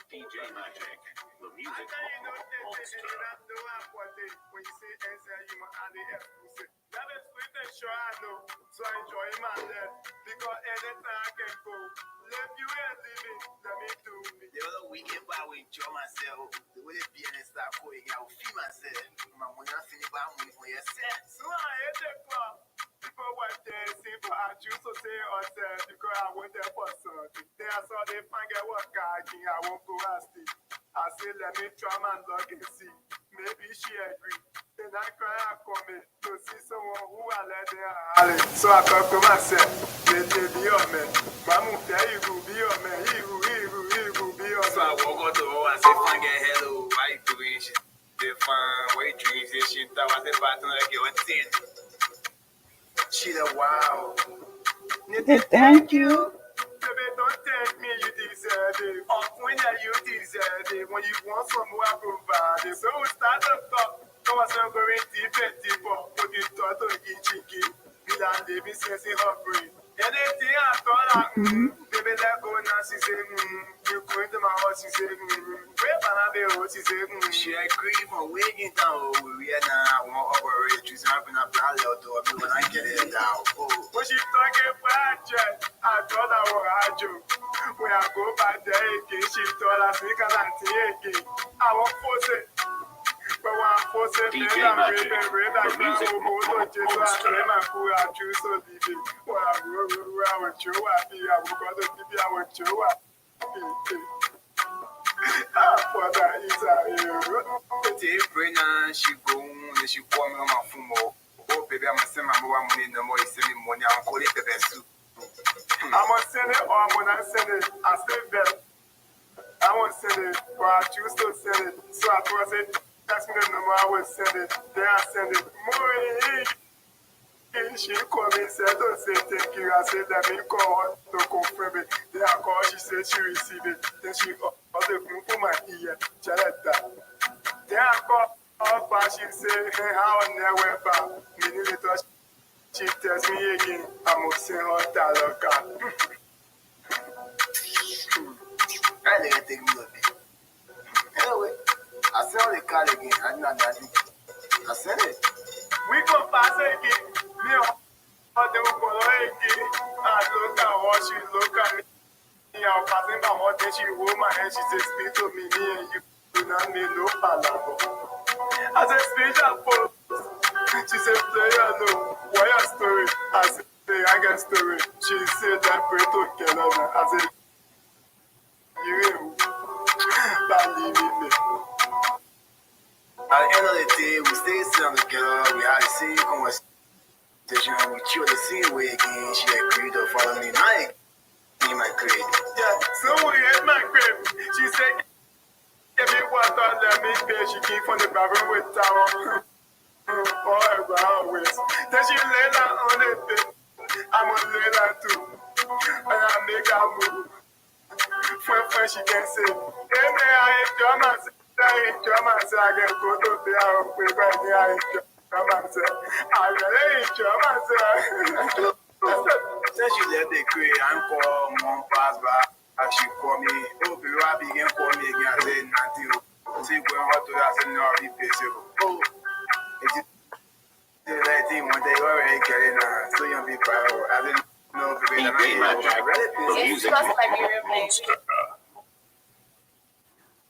DJ Magic, the music monster. The other weekend, I will enjoy myself. The way the pianist start going, I will feel myself. My money, I feel about money for yourself. So I hate the club. People want to see for I choose to say ourselves because I want them for something. They are so they find out what guy I won't go ask it. I say, let me try my luck and see. Maybe she agree. Then I cry, I come in to see someone who I let them. So I talk to myself. They be your man. Mamu tell you who be your man. He who be your man. So I walk out the hall and say, fine, get hello. Why you doing shit? They find way drinks and shit. I was the partner like you were saying. She the wow. Thank you. Baby, don't thank me, you deserve it. When you deserve it. When you want someone I provide it. So we start the talk. Come on, so going deeper. Put it to the cheeky. Milan Davis says in her brain. Anything I thought baby, let go now. She said, you go into my house. She said, where can I be? She said, she agree for waiting down. We are now. I want to operate. She's having a plan out to me when I get it down. When she talking about I thought I was a joke. When I go back there again, she told us we can again. I won't force it. But when I force it, DJ Magic, the music monster. She go and she call me on my phone. Oh, baby, I'm sending my mobile money no more. You send me money, I'm calling the best. I'm gonna send it or I'm gonna send it. I stay there. I won't send it, but I choose to send it. So I thought I said, text me the number, I will send it. Then I send it. Morning. She called me and said, don't say thank you. I said, let me call her to confirm it. Then I called, she said she received it. Then she also put my ear. Then I called her back, she said, hey, how I never back. Minute later, she tells me again, I'm going to send her dollar card. I didn't take me a bit. Anyway, I sent her the card again. I did not that. I sent it. We go pass it again. Me and they will follow it again. I look at her, she look at me. I'm passing by her, then she hold my hand. She said, speak to me, me and you. Do not need no palaver. I said, speak up for. She said, player, no. What your story? I said, I got story. She said, that pray to Canada. I said, you ain't believe me. At the end of the day, we stay sitting together. We had the same conversation. We chilled the same way again. She agreed to follow me. Now in my crib. Yeah, so we had my crib. She said, give me water, let me pay. She came from the bathroom with towel. All around waist. Then she lay down on the bed. I'm gonna lay down too. And I make her move. When she can say, hey man, I enjoy myself. I enjoy myself. I get go to the house. I enjoy myself. I really enjoy myself. Since she left the crib, I'm called mom pass by. And she called me, oh, baby, I began call me again. I said, nothing. See, going out to that, I said, no, I'll be busy. Oh, it's the right thing. One day, already getting so you'll be proud. I didn't know, baby, DJ Magic, the music monster.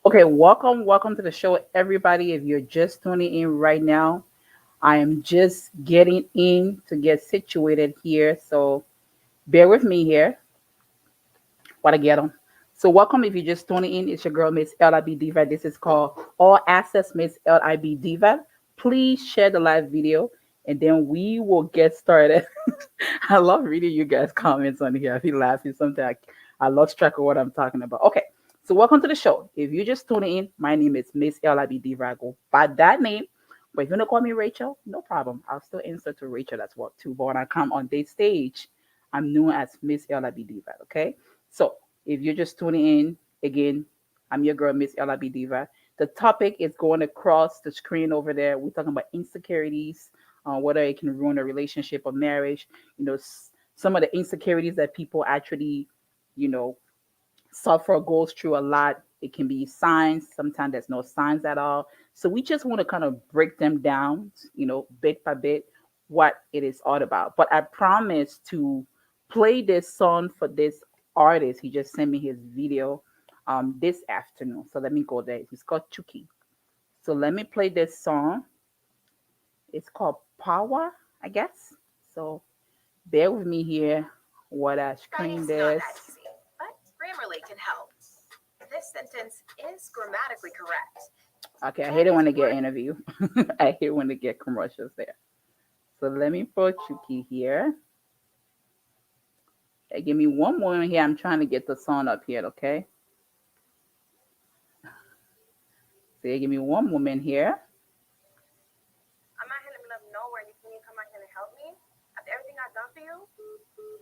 Okay, welcome to the show, everybody. If you're just tuning in right now, I am just getting in to get situated here, so bear with me here. What I get on. So welcome if you're just tuning in. It's your girl, Miss LIB Diva. This is called All Access Miss LIB Diva. Please share the live video and then we will get started. I love reading you guys' comments on here. I feel laughing sometimes. I lost track of what I'm talking about. Okay, so welcome to the show. If you're just tuning in, my name is Miss LIB Diva. I go by that name. But if you want to call me Rachel, no problem. I'll still answer to Rachel. That's what too. But when I come on this stage, I'm known as Miss LIB Diva. Okay, so if you're just tuning in, again, I'm your girl, Miss LIB Diva. The topic is going across the screen over there. We're talking about insecurities, whether it can ruin a relationship or marriage. You know, some of the insecurities that people actually you know, suffer, goes through a lot. It can be signs. Sometimes there's no signs at all. So we just want to kind of break them down, bit by bit, what it is all about. But I promise to play this song for this artist. He just sent me his video this afternoon. So let me go there. He's called Chucky. So let me play this song. It's called Power, I guess. So bear with me here what I screen this. But Grammarly can help. This sentence is grammatically correct. Okay, I hate it when they get interview. I hate when they get commercials there. So let me put Chucky here. Hey, give me one moment here. I'm trying to get the song up here, okay? So give me one moment here. I'm not here in the middle of nowhere. Can you come out here and help me? After everything I've done for you?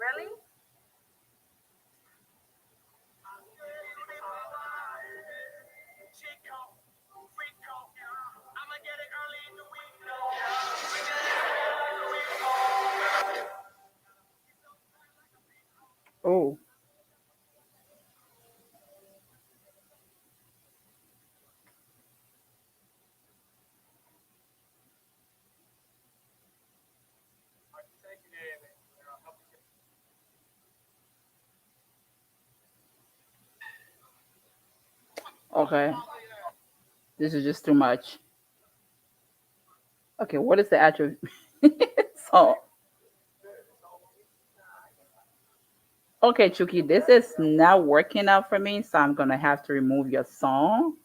Really? Oh, okay. This is just too much. Okay, what is the actual song? Okay, Chucky, this is not working out for me, so I'm gonna have to remove your song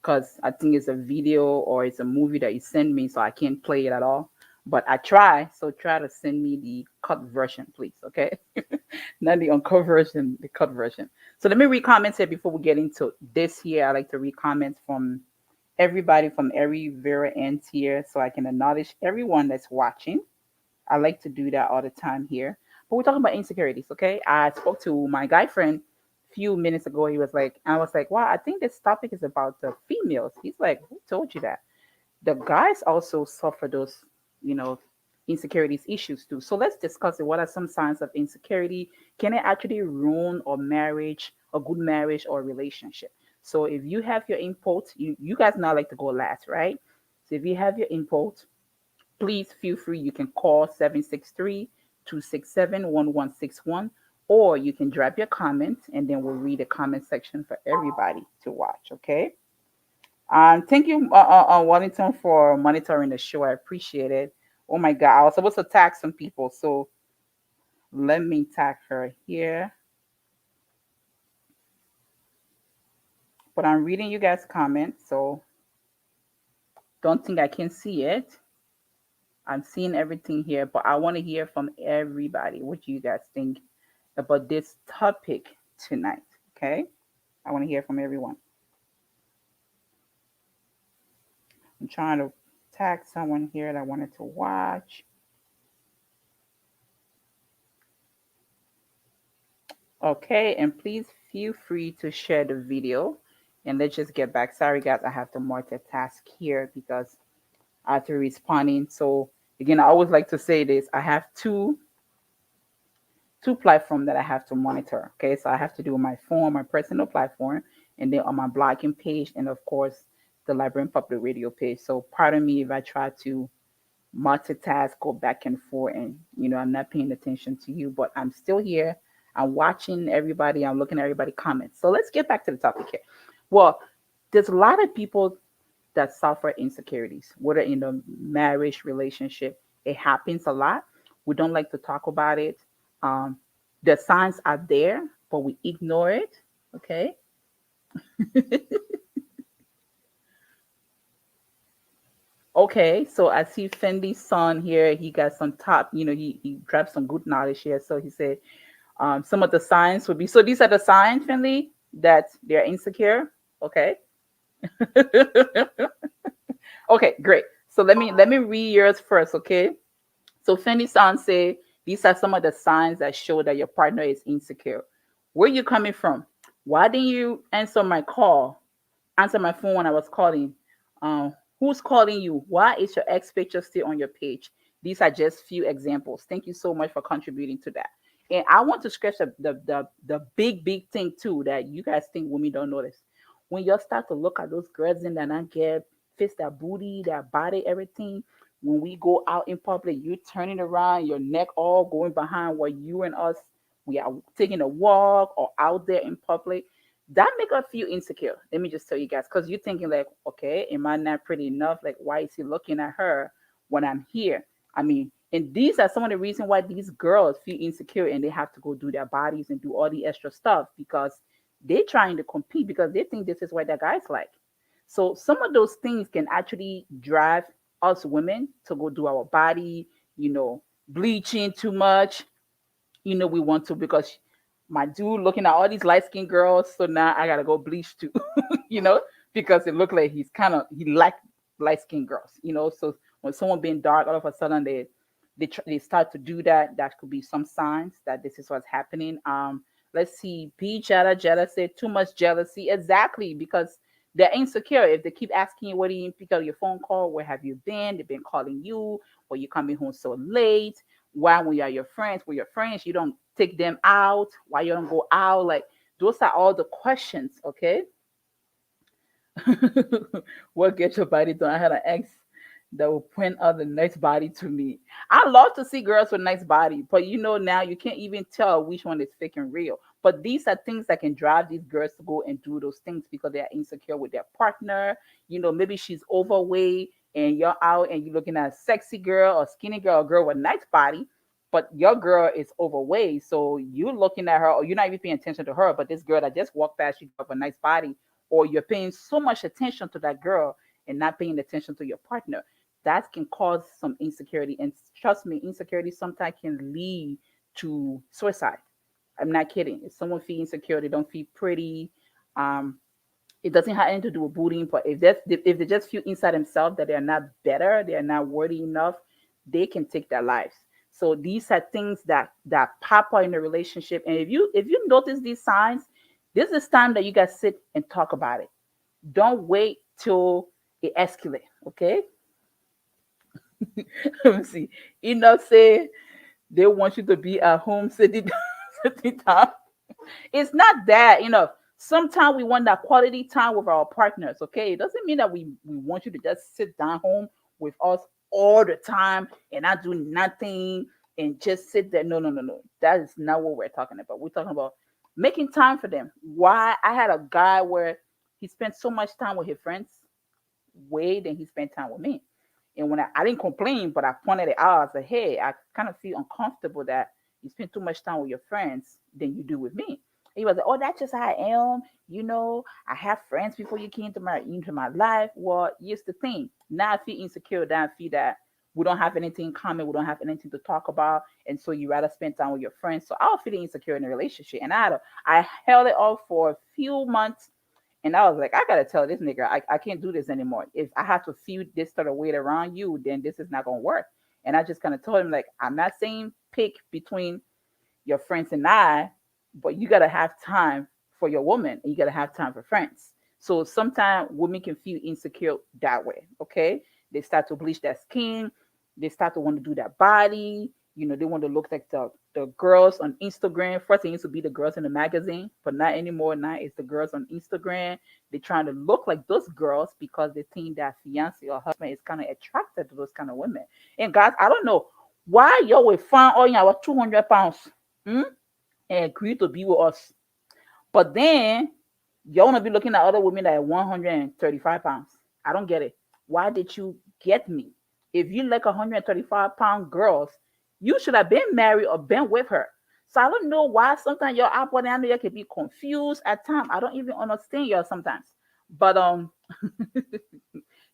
because I think it's a video or it's a movie that you send me, so I can't play it at all. But I try, so try to send me the cut version, please. Okay, not the uncut version, the cut version. So let me read comments here before we get into this here. I like to read comments from everybody from every very end here, so I can acknowledge everyone that's watching. I like to do that all the time here. But we're talking about insecurities, okay? I spoke to my guy friend a few minutes ago. He was like, I was like, wow, I think this topic is about the females. He's like, who told you that? The guys also suffer those, you know, insecurities issues too. So let's discuss it. What are some signs of insecurity? Can it actually ruin a marriage, a good marriage or relationship? So if you have your input, you guys now like to go last, right? So if you have your input, please feel free. You can call 763-267-1161, or you can drop your comment and then we'll read the comment section for everybody to watch. Okay. Thank you, Wellington, for monitoring the show. I appreciate it. Oh my God. I was supposed to tag some people. So let me tag her here. But I'm reading you guys' comments. So don't think I can see it. I'm seeing everything here, but I want to hear from everybody. What do you guys think about this topic tonight? Okay, I want to hear from everyone. I'm trying to tag someone here that I wanted to watch. Okay, and please feel free to share the video. And let's just get back. Sorry, guys, I have to multitask here because I have to responding. So again, I always like to say this. I have two platforms that I have to monitor. Okay, so I have to do my phone, my personal platform, and then on my blogging page, and of course the Library and Public Radio page. So pardon me if I try to multitask, go back and forth, and I'm not paying attention to you, but I'm still here. I'm watching everybody. I'm looking at everybody comments. So let's get back to the topic here. Well, there's a lot of people that suffer insecurities, whether in the marriage relationship. It happens a lot. We don't like to talk about it. Um, the signs are there, but we ignore it. Okay. Okay, so I see Fendi's son here. He got some top, he dropped some good knowledge here. So he said some of the signs would be, so these are the signs, Fendi, that they're insecure. Okay. Okay, great. So let me read yours first, okay? So Fendi San say these are some of the signs that show that your partner is insecure. Where you coming from? Why didn't you answer my call? Answer my phone when I was calling. Who's calling you? Why is your ex picture still on your page? These are just few examples. Thank you so much for contributing to that. And I want to stress the big thing too that you guys think women don't notice. When you start to look at those girls in that not get fits their booty, their body, everything. When we go out in public, you turning around, your neck all going behind where you and us we are taking a walk or out there in public. That make us feel insecure. Let me just tell you guys, because you're thinking like, okay, am I not pretty enough? Like, why is he looking at her when I'm here? I mean, and these are some of the reasons why these girls feel insecure and they have to go do their bodies and do all the extra stuff because they're trying to compete because they think this is what their guys like. So some of those things can actually drive us women to go do our body, bleaching too much, we want to because my dude looking at all these light skinned girls, so now I gotta go bleach too, you know, because it looked like he like light skinned girls, So when someone being dark, all of a sudden they start to do that. That could be some signs that this is what's happening. Let's see. Be Jetta. Jetta said too much jealousy. Exactly, because they're insecure. If they keep asking you, what do you pick up your phone call? Where have you been? They've been calling you. Or you coming home so late? Why, when you're your friends, with your friends, you don't take them out? Why you don't go out? Like those are all the questions. Okay. What get your body done? I had an ex that will point out the nice body to me. I love to see girls with nice body, but now you can't even tell which one is fake and real. But these are things that can drive these girls to go and do those things because they are insecure with their partner. Maybe she's overweight and you're out and you're looking at a sexy girl or skinny girl, a girl with nice body, but your girl is overweight. So you're looking at her or you're not even paying attention to her, but this girl that just walked past you have a nice body, or you're paying so much attention to that girl and not paying attention to your partner. That can cause some insecurity. And trust me, insecurity sometimes can lead to suicide. I'm not kidding. If someone feels insecure, they don't feel pretty. Um, it doesn't have anything to do with bullying, but if they just feel inside themselves that they are not better, they are not worthy enough, they can take their lives. So these are things that pop up in a relationship. And if you notice these signs, this is time that you guys sit and talk about it. Don't wait till it escalates. Okay. Let me see. Say they want you to be at home sitting, sitting down. It's not that, sometimes we want that quality time with our partners, okay? It doesn't mean that we want you to just sit down home with us all the time and not do nothing and just sit there. No, no, no, no. That is not what we're talking about. We're talking about making time for them. Why? I had a guy where he spent so much time with his friends, way than he spent time with me. And when I didn't complain, but I pointed it out, I said, hey, I kind of feel uncomfortable that you spend too much time with your friends than you do with me. And he was like, oh, that's just how I am. I have friends before you came into my life. Well, here's the thing. Now I feel insecure. Now I feel that we don't have anything in common. We don't have anything to talk about. And so you rather spend time with your friends. So I was feeling insecure in a relationship. And I held it off for a few months and I was like, I gotta tell this nigga, I can't do this anymore. If I have to feel this sort of weight around you, then this is not gonna work. And I just kind of told him, like, I'm not saying pick between your friends and I, but you gotta have time for your woman and you gotta have time for friends. So sometimes women can feel insecure that way. Okay. They start to bleach their skin, they start to want to do their body, they want to look like the girls on Instagram. First, it used to be the girls in the magazine, but not anymore. Now it's the girls on Instagram. They're trying to look like those girls because they think that fiance or husband is kind of attracted to those kind of women. And guys, I don't know why you will find all your 200 pounds and agree to be with us. But then you want to be looking at other women that are 135 pounds. I don't get it. Why did you get me? If you like 135-pound girls, you should have been married or been with her. So I don't know why sometimes your up and down there can be confused at times. I don't even understand you sometimes. But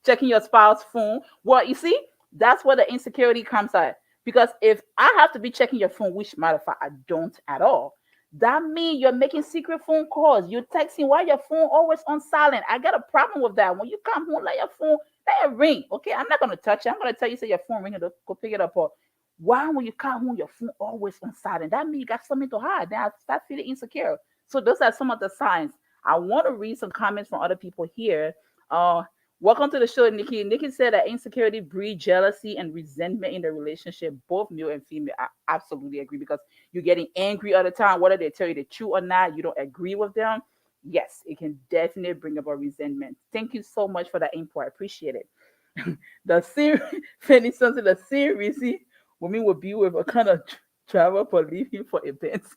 checking your spouse's phone. Well, you see, that's where the insecurity comes at. Because if I have to be checking your phone, which matter of fact I don't at all, that means you're making secret phone calls. You're texting while your phone always on silent. I got a problem with that. When you come home, let your phone let it ring. Okay, I'm not gonna touch it. I'm gonna tell you say your phone ringing. Go pick it up. Or why when you come home, your phone always on silent? That means you got something to hide. Then I start feeling insecure. So those are some of the signs. I want to read some comments from other people here. Uh, Welcome to the show, Nikki. Nikki said that insecurity breeds jealousy and resentment in the relationship. Both male and female. I absolutely agree because you're getting angry all the time, whether they tell you the truth or not. You don't agree with them. Yes, it can definitely bring about resentment. Thank you so much for that input. I appreciate it. The same, Fanny something the same reason women will be with a kind of travel for leaving for events.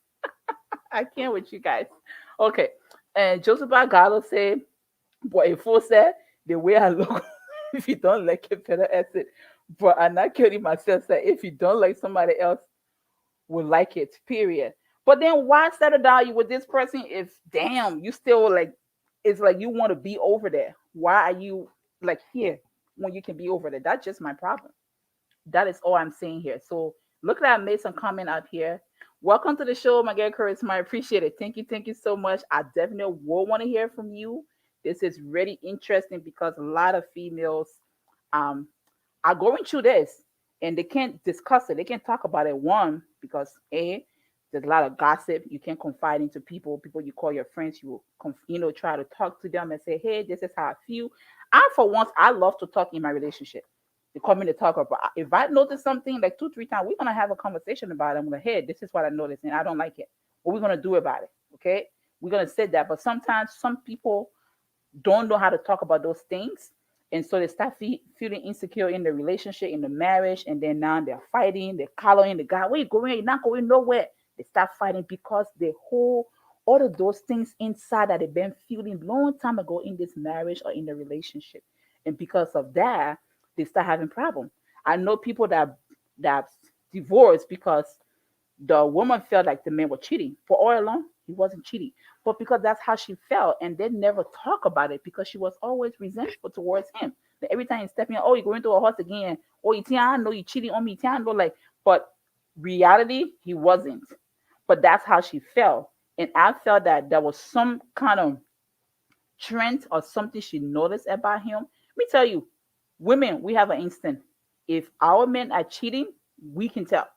I can't with you guys. Okay, and Joseph Gallo said, but if I said the way I look, if you don't like it, better exit. But I'm not kidding myself. That if you don't like somebody else, will like it. Period. But then why settle down you with this person if damn you still like it's like you want to be over there? Why are you like here when you can be over there? That's just my problem. That is all I'm saying here. So look at that. I made some comment out here. Welcome to the show, my girl Charisma. I appreciate it. Thank you so much. I definitely will want to hear from you. This is really interesting because a lot of females um are going through this and they can't discuss it. They can't talk about it. One, because there's a lot of gossip. You can't confide into people you call your friends. You will try to talk to them and say, hey, this is how I feel. I for once I love to talk in my relationship. They call me to talk about if I notice something like 2, 3 times, we're gonna have a conversation about it. I'm like, hey, this is what I noticed and I don't like it. What we're gonna do about it? Okay. We're gonna say that. But sometimes some people don't know how to talk about those things. And so they start feeling insecure in the relationship, in the marriage, and then now they're fighting, they're collaring the guy. Where you going? You're not going nowhere. They start fighting because they hold all of those things inside that they've been feeling long time ago in this marriage or in the relationship. And because of that, they start having problems. I know people that divorced because the woman felt like the man was cheating. For all along, he wasn't cheating. But because that's how she felt, and they never talk about it because she was always resentful towards him. That every time he's stepping, oh, you're going to a horse again. Oh, you think I know you cheating on me. I know, like, but reality, he wasn't. But that's how she felt. And I felt that there was some kind of trend or something she noticed about him. Let me tell you, women, we have an instinct. If our men are cheating, we can tell.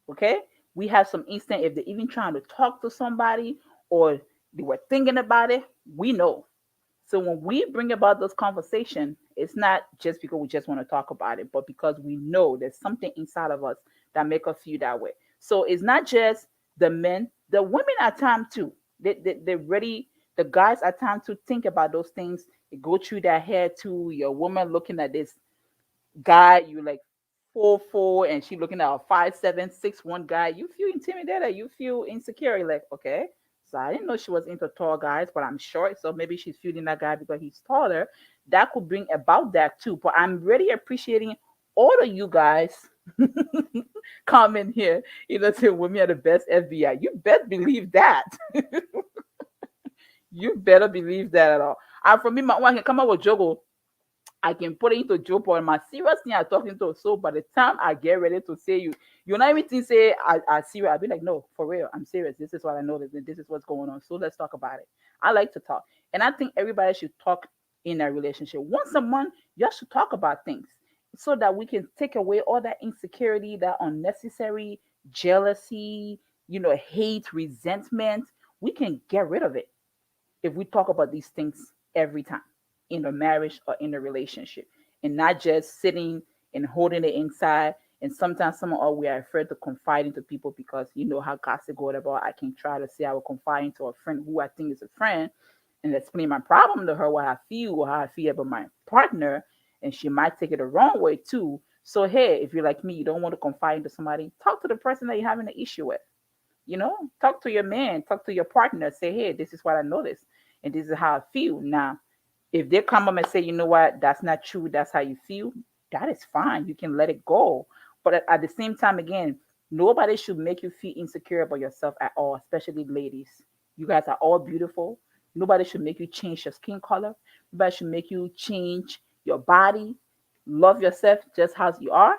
Okay, we have some instant if they're even trying to talk to somebody or they were thinking about it, we know. So when we bring about this conversation, it's not just because we just want to talk about it, but because we know there's something inside of us that make us feel that way. So it's not just the men, the women at time too. They ready, the guys at time to think about those things. They go through their head too. Your woman looking at this guy, you like 4'4", and she looking at a 5'7", 6'1" guy, you feel intimidated, you feel insecure. You're like, okay, so I didn't know she was into tall guys, but I'm short, so maybe she's feeling that guy because he's taller. That could bring about that too. But I'm really appreciating all of you guys comment here. Say women are the best FBI. You best believe that. You better believe that at all. And for me, my one can come up with Jogo. I can put it into joke or my serious thing I'm talking to. So by the time I get ready to say you're not even think say I serious. I'll be like, no, for real, I'm serious. This is what I noticed and this is what's going on. So let's talk about it. I like to talk. And I think everybody should talk in a relationship. Once a month, you have to talk about things so that we can take away all that insecurity, that unnecessary jealousy, hate, resentment. We can get rid of it if we talk about these things every time in a marriage or in a relationship and not just sitting and holding it inside. And sometimes some of us we are afraid to confide into people because you know how gossip goes about. I can try to say I will confide into a friend who I think is a friend and explain my problem to her, what I feel or how I feel about my partner, and she might take it the wrong way too. So hey, if you're like me, you don't want to confide into somebody, talk to the person that you're having an issue with. Talk to your man, talk to your partner, say, hey, this is what I noticed, and this is how I feel. Now, if they come up and say, you know what, that's not true, that's how you feel, that is fine. You can let it go. But at the same time, again, nobody should make you feel insecure about yourself at all, especially ladies. You guys are all beautiful. Nobody should make you change your skin color. Nobody should make you change your body. Love yourself just as you are.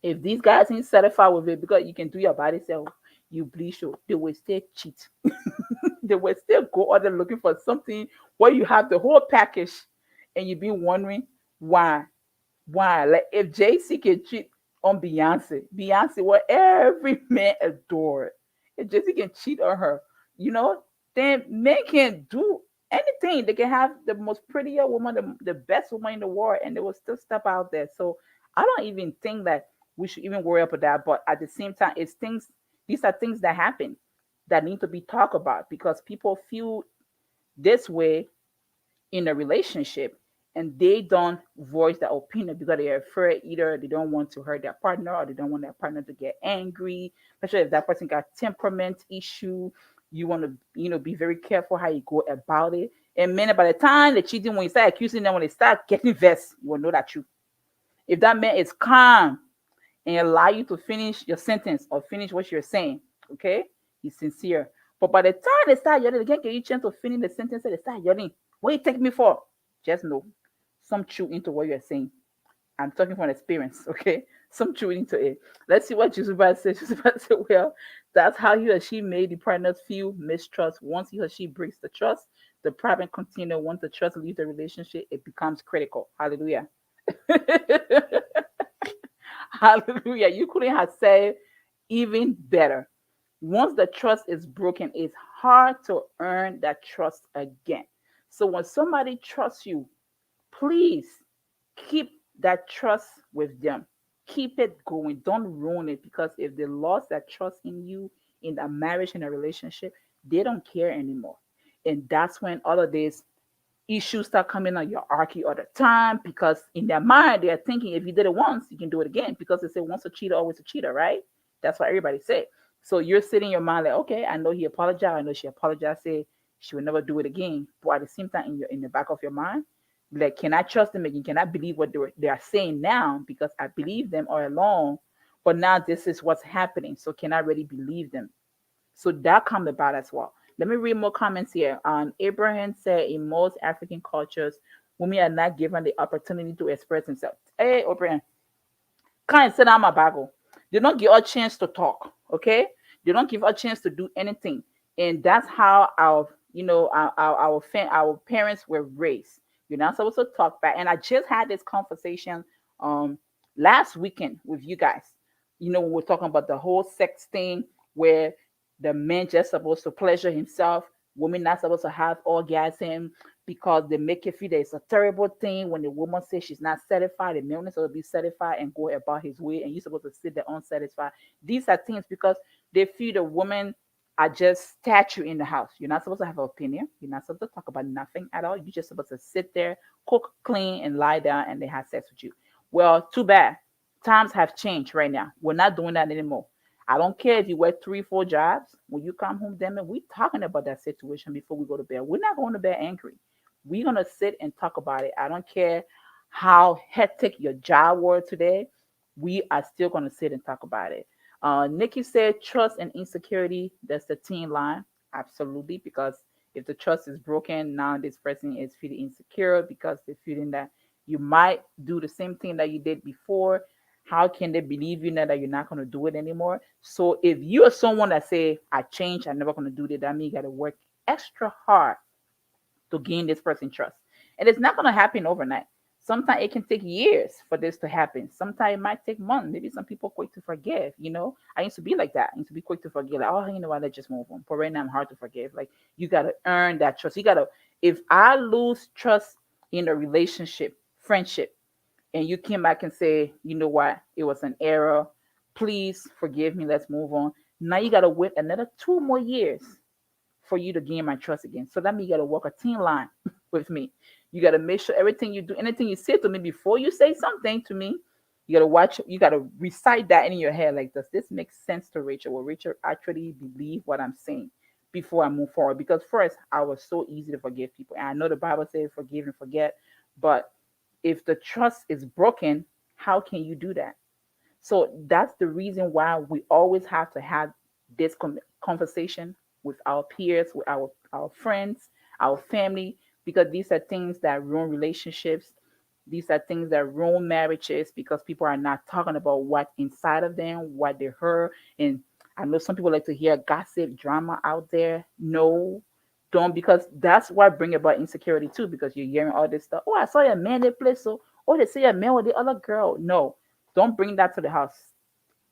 If these guys ain't satisfied with it because you can do your body self, you bleach you, they will still cheat. They will still go out there looking for something where you have the whole package and you be wondering why. Why? Like if JC can cheat on Beyonce, what every man adored. If JC can cheat on her, then men can do anything. They can have the most prettier woman, the best woman in the world, and they will still step out there. So I don't even think that we should even worry about that. But at the same time, it's things. These are things that happen that need to be talked about because people feel this way in a relationship and they don't voice their opinion because they're afraid either they don't want to hurt their partner or they don't want their partner to get angry, especially if that person got temperament issue. You want to be very careful how you go about it. And men, by the time they cheating, when you start accusing them, when they start getting vexed, you will know that truth. If that man is calm and allow you to finish your sentence or finish what you're saying, okay, he's sincere. But by the time they start yelling, they can't give you a chance to finish the sentence. They start yelling, what you take me for? Just know some truth into what you're saying. I'm talking from experience, okay? Some truth into it. Let's see what Joseph says. Joseph said, well, that's how he or she made the partners feel mistrust. Once he or she breaks the trust, the private container, once the trust leaves the relationship, it becomes critical. Hallelujah. Hallelujah. You couldn't have said even better. Once the trust is broken, it's hard to earn that trust again. So when somebody trusts you, please keep that trust with them. Keep it going. Don't ruin it because if they lost that trust in you, in a marriage, in a relationship, they don't care anymore. And that's when all of this issues start coming on your archy all the time because in their mind they're thinking if you did it once you can do it again because they say once a cheater always a cheater, right? That's what everybody say. So you're sitting in your mind like, okay, I know he apologized, I know she apologized, say she will never do it again, but at the same time in the back of your mind, like, can I trust them again? Can I believe what they are saying now because I believe them all along, but now this is what's happening, so can I really believe them? So that come about as well. Let me read more comments here. Abraham said, in most African cultures, women are not given the opportunity to express themselves. Hey, Abraham, can't sit down my bagel. They don't give a chance to talk. Okay, they don't give a chance to do anything, and that's how our parents were raised. You're not supposed to talk back. And I just had this conversation um last weekend with you guys. When we're talking about the whole sex thing, where the man just supposed to pleasure himself, women not supposed to have orgasm because they make it feel that it's a terrible thing when the woman says she's not satisfied. The man is supposed to be satisfied and go about his way, and you're supposed to sit there unsatisfied. These are things because they feel the women are just statue in the house. You're not supposed to have an opinion. You're not supposed to talk about nothing at all. You're just supposed to sit there, cook, clean, and lie down, and they have sex with you. Well, too bad. Times have changed right now. We're not doing that anymore. I don't care if you work 3, 4 jobs. When you come home, damn it, we talking about that situation before we go to bed. We're not going to bed angry. We're gonna sit and talk about it. I don't care how hectic your job was today. We are still gonna sit and talk about it. Nikki said trust and insecurity. That's the teen line. Absolutely, because if the trust is broken, now this person is feeling insecure because they're feeling that you might do the same thing that you did before. How can they believe you now that you're not gonna do it anymore? So if you are someone that say I changed, I'm never gonna do that, that means you gotta work extra hard to gain this person's trust. And it's not going to happen overnight. Sometimes it can take years for this to happen. Sometimes it might take months. Maybe some people quick to forgive. I used to be like that. I used to be quick to forgive. Like, oh, you know what? Let's just move on. But right now, I'm hard to forgive. Like, you got to earn that trust. If I lose trust in a relationship, friendship, and you came back and say, you know what? It was an error. Please forgive me. Let's move on. Now you got to wait another 2 more years for you to gain my trust again. So that means you got to walk a team line with me. You got to make sure everything you do, anything you say to me before you say something to me, you got to watch, you got to recite that in your head. Like, does this make sense to Rachel? Will Rachel actually believe what I'm saying before I move forward? Because first, I was so easy to forgive people. And I know the Bible says forgive and forget. But if the trust is broken, how can you do that? So that's the reason why we always have to have this conversation with our peers, with our friends, our family, because these are things that ruin relationships. These are things that ruin marriages because people are not talking about what inside of them, what they heard. And I know some people like to hear gossip, drama out there. No, don't, because that's what bring about insecurity too, because you're hearing all this stuff. Oh, I saw a man they play so. Oh, they see a man with the other girl. No, don't bring that to the house.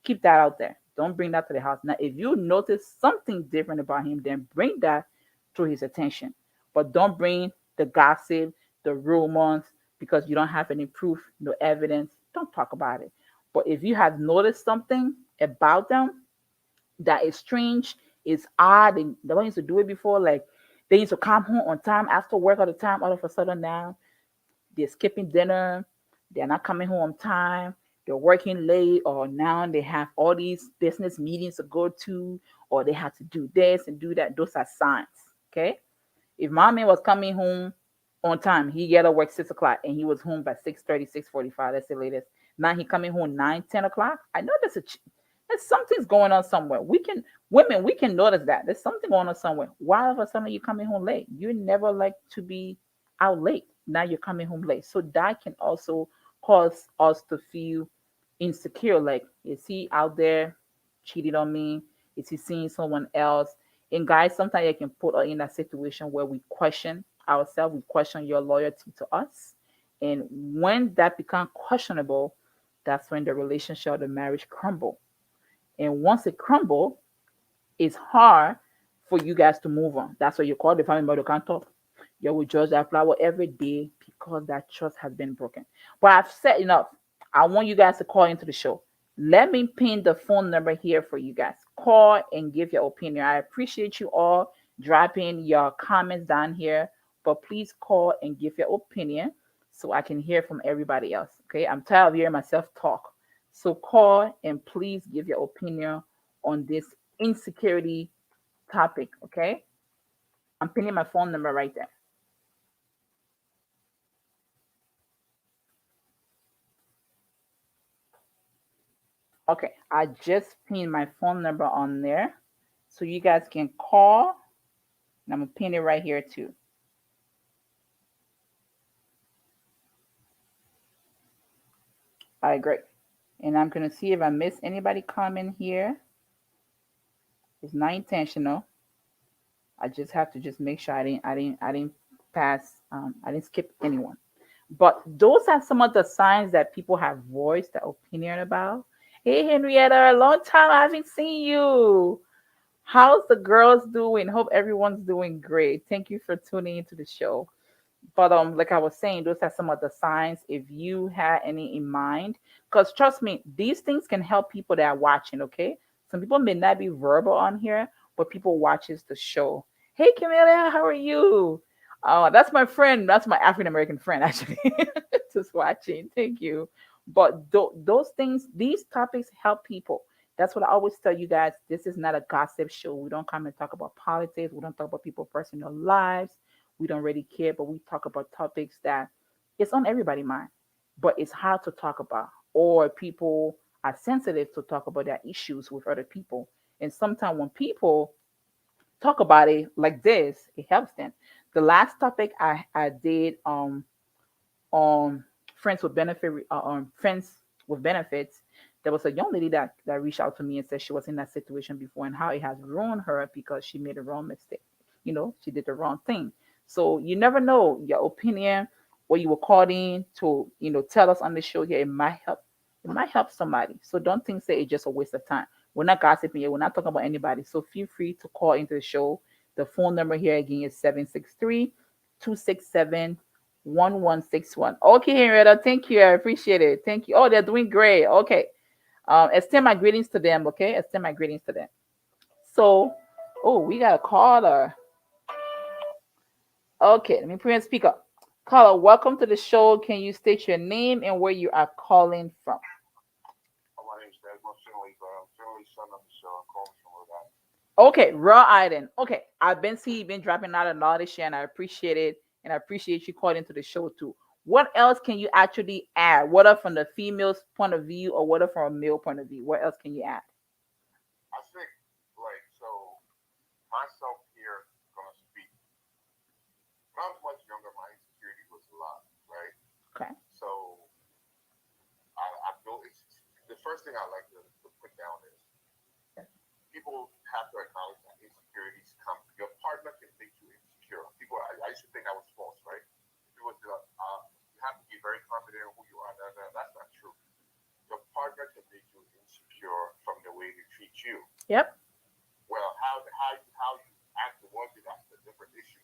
Keep that out there. Don't bring that to the house. Now, if you notice something different about him, then bring that to his attention. But don't bring the gossip, the rumors, because you don't have any proof, no evidence. Don't talk about it. But if you have noticed something about them that is strange, is odd, and they don't used to do it before, like they used to come home on time after work all the time, all of a sudden now they're skipping dinner, they're not coming home on time, they're working late, or now they have all these business meetings to go to, or they have to do this and do that. Those are signs. Okay. If my man was coming home on time, he get to work 6 o'clock and he was home by 6:30, 6:45. That's the latest. Now he coming home 9, 10 o'clock. I know there's something's going on somewhere. Women, we can notice that. There's something going on somewhere. Why all of a sudden you coming home late? You never like to be out late. Now you're coming home late. So that can also cause us to feel insecure. Like, is he out there cheating on me? Is he seeing someone else? And guys, sometimes you can put us in that situation where we question ourselves, we question your loyalty to us. And when that becomes questionable, that's when the relationship or the marriage crumble. And once it crumble, it's hard for you guys to move on. That's what you call the family member can't talk. You will judge that flower every day because that trust has been broken. But I've said enough. I want you guys to call into the show. Let me pin the phone number here for you guys. Call and give your opinion. I appreciate you all dropping your comments down here, but please call and give your opinion so I can hear from everybody else. Okay, I'm tired of hearing myself talk. So call and please give your opinion on this insecurity topic. Okay, I'm pinning my phone number right there. Okay, I just pinned my phone number on there so you guys can call. And I'm gonna pin it right here too. All right, great. And I'm gonna see if I miss anybody comment here. It's not intentional. I just have to just make sure I didn't pass. I didn't skip anyone. But those are some of the signs that people have voiced their opinion about. Hey Henrietta, a long time I haven't seen you. How's the girls doing? Hope everyone's doing great. Thank you for tuning into the show. But like I was saying, those are some of the signs if you had any in mind. Because trust me, these things can help people that are watching, okay? Some people may not be verbal on here, but people watches the show. Hey Camelia, how are you? Oh, that's my friend. That's my African American friend, actually. Just watching. Thank you. But those things, these topics help people. That's what I always tell you guys. This is not a gossip show. We don't come and talk about politics. We don't talk about people's personal lives. We don't really care, but we talk about topics that it's on everybody's mind, but it's hard to talk about, or people are sensitive to talk about their issues with other people. And sometimes when people talk about it like this, it helps them. The last topic I did on friends with benefit on friends with benefits, there was a young lady that reached out to me and said she was in that situation before and how it has ruined her because she made a wrong mistake. She did the wrong thing. So you never know your opinion, what you were called in to, tell us on the show here. It might help. It might help somebody. So don't think say it's just a waste of time. We're not gossiping here. We're not talking about anybody. So feel free to call into the show. The phone number here again is 763-267-1161. Okay, Henrietta, thank you. I appreciate it. Thank you. Oh, they're doing great. Okay. Extend my greetings to them, okay? Extend my greetings to them. So, oh, we got a caller. Okay, let me put in speaker. Caller, welcome to the show. Can you state your name and where you are calling from? My name's Desmond Finley, but I'm Finley, son of the show. I'm calling from Rhode Island. Okay, Raw Island. Okay, I've been seeing you been dropping out a lot this year, and I appreciate it, and I appreciate you calling to the show too. What else can you actually add? Whether from the female's point of view or whether from a male point of view, what else can you add? I think, like, so myself here gonna speak. When I was much younger, my insecurity was a lot, right? Okay. So I built the first thing I like to put down is people have to acknowledge that insecurities come. Your partner can make you insecure. I used to think that was false, right? People say, you have to be very confident in who you are. That's not true. Your partner can make you insecure from the way they treat you. Yep. Well, how you act towards it, that's a different issue.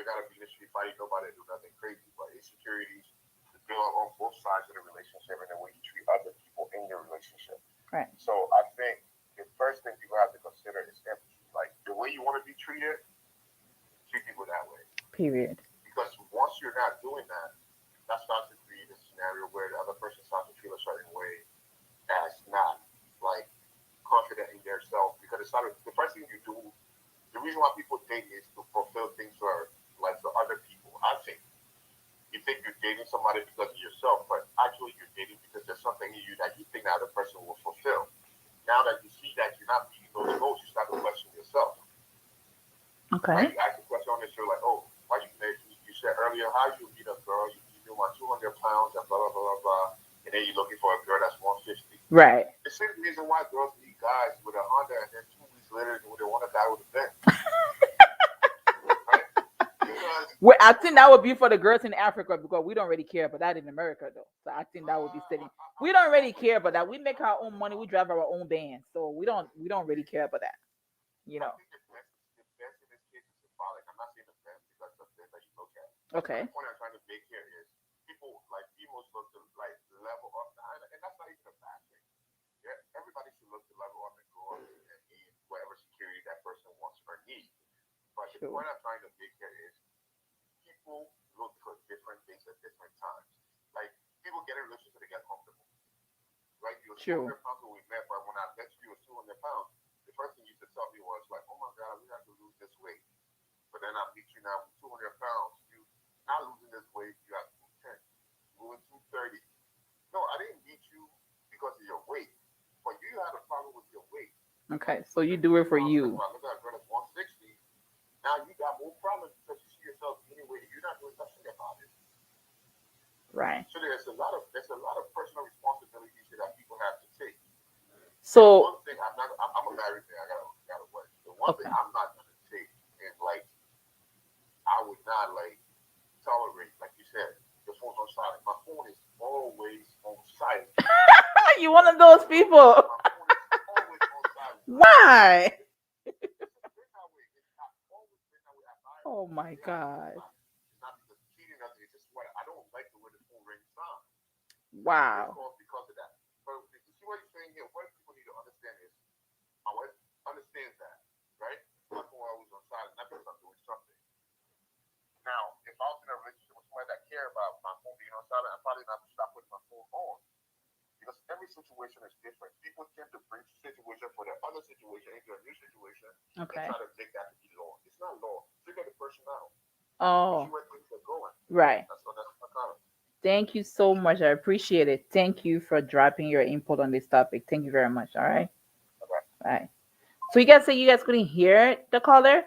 they gotta be in the street fighting nobody do nothing crazy. But insecurities develop on both sides of the relationship and the way you treat other people in your relationship. Right. So I think the first thing people have to consider is empathy. Like the way you want to be treated, treat people that way. Period. Because once you're not doing that, that starts to create a scenario where the other person starts to feel a certain way as not like confident in themselves. Because it's not the first thing you do. The reason why people date is to fulfill things for like for other people. I think you think you're dating somebody because of yourself, but actually you're dating because there's something in you that you think the other person will fulfill. Now that you see that you're not meeting those goals, you start to question yourself. Okay. Like you ask a question on this, you're like, oh, why you said earlier how you meet a girl, you do my 200 pounds and blah blah blah blah blah, and then you're looking for a girl that's 150. Right. The same reason why girls meet guys with a Honda and then 2 weeks later they want to die with a Benz. Right? Because Well, I think that would be for the girls in Africa because we don't really care about that in America though. So I think that would be silly. We don't really care about that. We make our own money. We drive our own van, so we don't really care about that. You I know. think the best in this case is symbolic. I'm not saying the best because the best that you look at. Okay. The point I'm trying to make here is people like females look to like level up, and that's not even a bad thing. Yeah, everybody should look to level up and grow up and need whatever security that person wants or needs. But the Sure. point I'm trying to make here is people look for different things at different times. Like people get in relationships to get comfortable. Right? You were Sure. 200 pounds when we met, but when I met you, you were 200 pounds. The first thing you used to tell me was like, "Oh my God, we have to lose this weight." But then I meet you now with 200 pounds. You not losing this weight. You got 210, moving 230. No, I didn't meet you because of your weight, but you had a problem with your weight. Okay. So you do it for you. I look at a girl that's 160. Now you got more problems because you see yourself anyway. You're not doing nothing about it. Right. So there's a lot of personal responsibilities here that people have to take. So One thing I'm a married man. I gotta work. The one thing okay. I'm not gonna take and like I would not like tolerate, like you said, the phone's on silent. My phone is always on silent. You one of those people. My phone is always on silent. Why? It's been that way. It's not always been that way. Oh my God. It's not because of cheating or nothing. It's just what I don't like the way the phone rings sound. I miss Wow. calls because of that. But you see what he's saying here? What people need to understand is my wife understands that, right? My phone always on silent, not because I'm doing something. Now, if I was in a relationship with somebody that cared about my phone being on silent, I'm probably not gonna stop putting my phone on. Because every situation is different. People tend to bring situation for their other situation into a new situation and Okay. try to make that to be law. It's not law. Figure the person out. Oh, See where things are going. right. That's my kind of. Thank you so much. I appreciate it. Thank you for dropping your input on this topic. Thank you very much. All right. Okay. All right. So you guys say you guys couldn't hear the caller?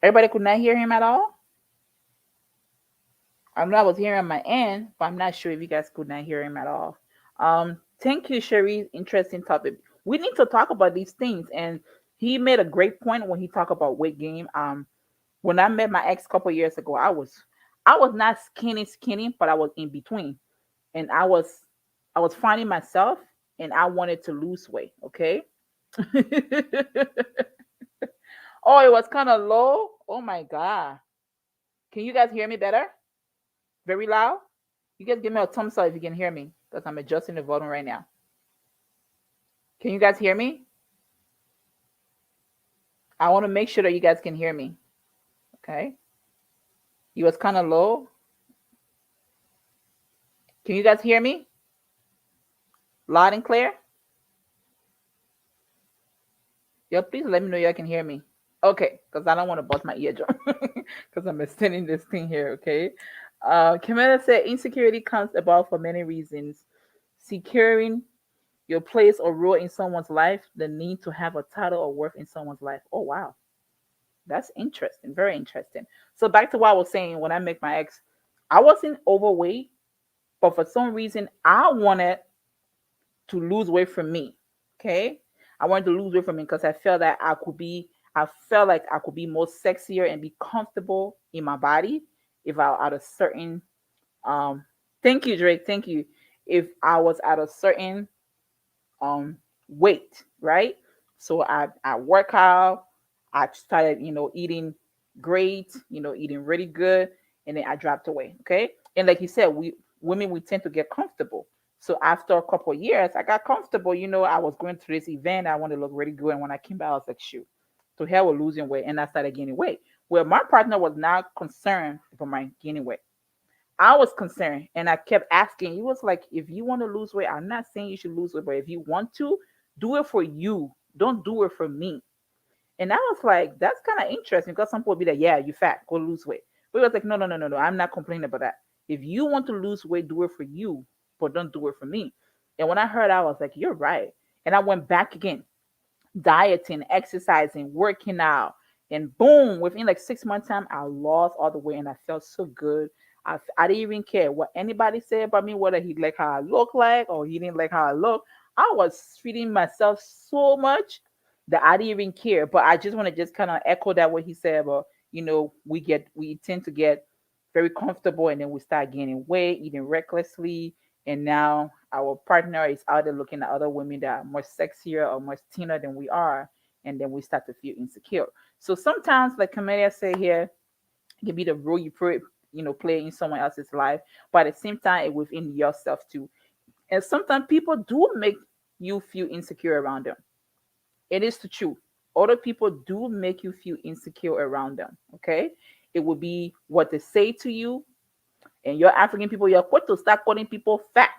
Everybody could not hear him at all? I know I was hearing on my end, but I'm not sure if you guys could not hear him at all. Thank you, Sherry. Interesting topic. We need to talk about these things. And he made a great point when he talked about weight gain. When I met my ex a couple years ago, I was not skinny, but I was in between. And I was finding myself and I wanted to lose weight. Okay. Oh, it was kind of low. Oh my God. Can you guys hear me better? Very loud? You guys give me a thumbs up if you can hear me because I'm adjusting the volume right now. Can you guys hear me? I want to make sure that you guys can hear me. Okay. It was kind of low. Can you guys hear me? Loud and clear? Yeah, please let me know you can hear me. Okay, because I don't want to bust my eardrum because I'm extending this thing here, okay? Camilla said insecurity comes about for many reasons. Securing your place or role in someone's life, the need to have a title or worth in someone's life. Oh, wow. That's interesting. Very interesting. So back to what I was saying when I met my ex, I wasn't overweight, but for some reason I wanted to lose weight from me. Okay. I wanted to lose weight from me because I felt like I could be more sexier and be comfortable in my body if I at a certain um thank you, Drake. Thank you. If I was at a certain weight, right? So I work out, I started, eating great, eating really good, and then I dropped away. Okay. And like you said, we women, we tend to get comfortable. So after a couple of years, I got comfortable. I was going to this event, I wanted to look really good. And when I came back, I was like, shoot, to hell with losing weight. And I started gaining weight. Well, my partner was not concerned for my gaining weight. I was concerned and I kept asking. He was like, if you want to lose weight, I'm not saying you should lose weight, but if you want to, do it for you. Don't do it for me. And I was like, that's kind of interesting because some people be like, yeah, you fat, go lose weight. But he was like, no, no, no, no, no. I'm not complaining about that. If you want to lose weight, do it for you, but don't do it for me. And when I heard, I was like, you're right. And I went back again, dieting, exercising, working out, and boom, within like 6 months time, I lost all the weight and I felt so good. I didn't even care what anybody said about me, whether he liked how I look like or he didn't like how I look. I was feeding myself so much that I didn't even care. But I just want to just kind of echo that what he said about, we tend to get very comfortable and then we start gaining weight, eating recklessly, and now our partner is out there looking at other women that are much sexier or much thinner than we are, and then we start to feel insecure. So sometimes, like Camelia say here, it can be the role you play in someone else's life, but at the same time, it within yourself too. And sometimes people do make you feel insecure around them. It is the truth. Other people do make you feel insecure around them. Okay, it will be what they say to you, and you're African people, you're quick to start calling people fat.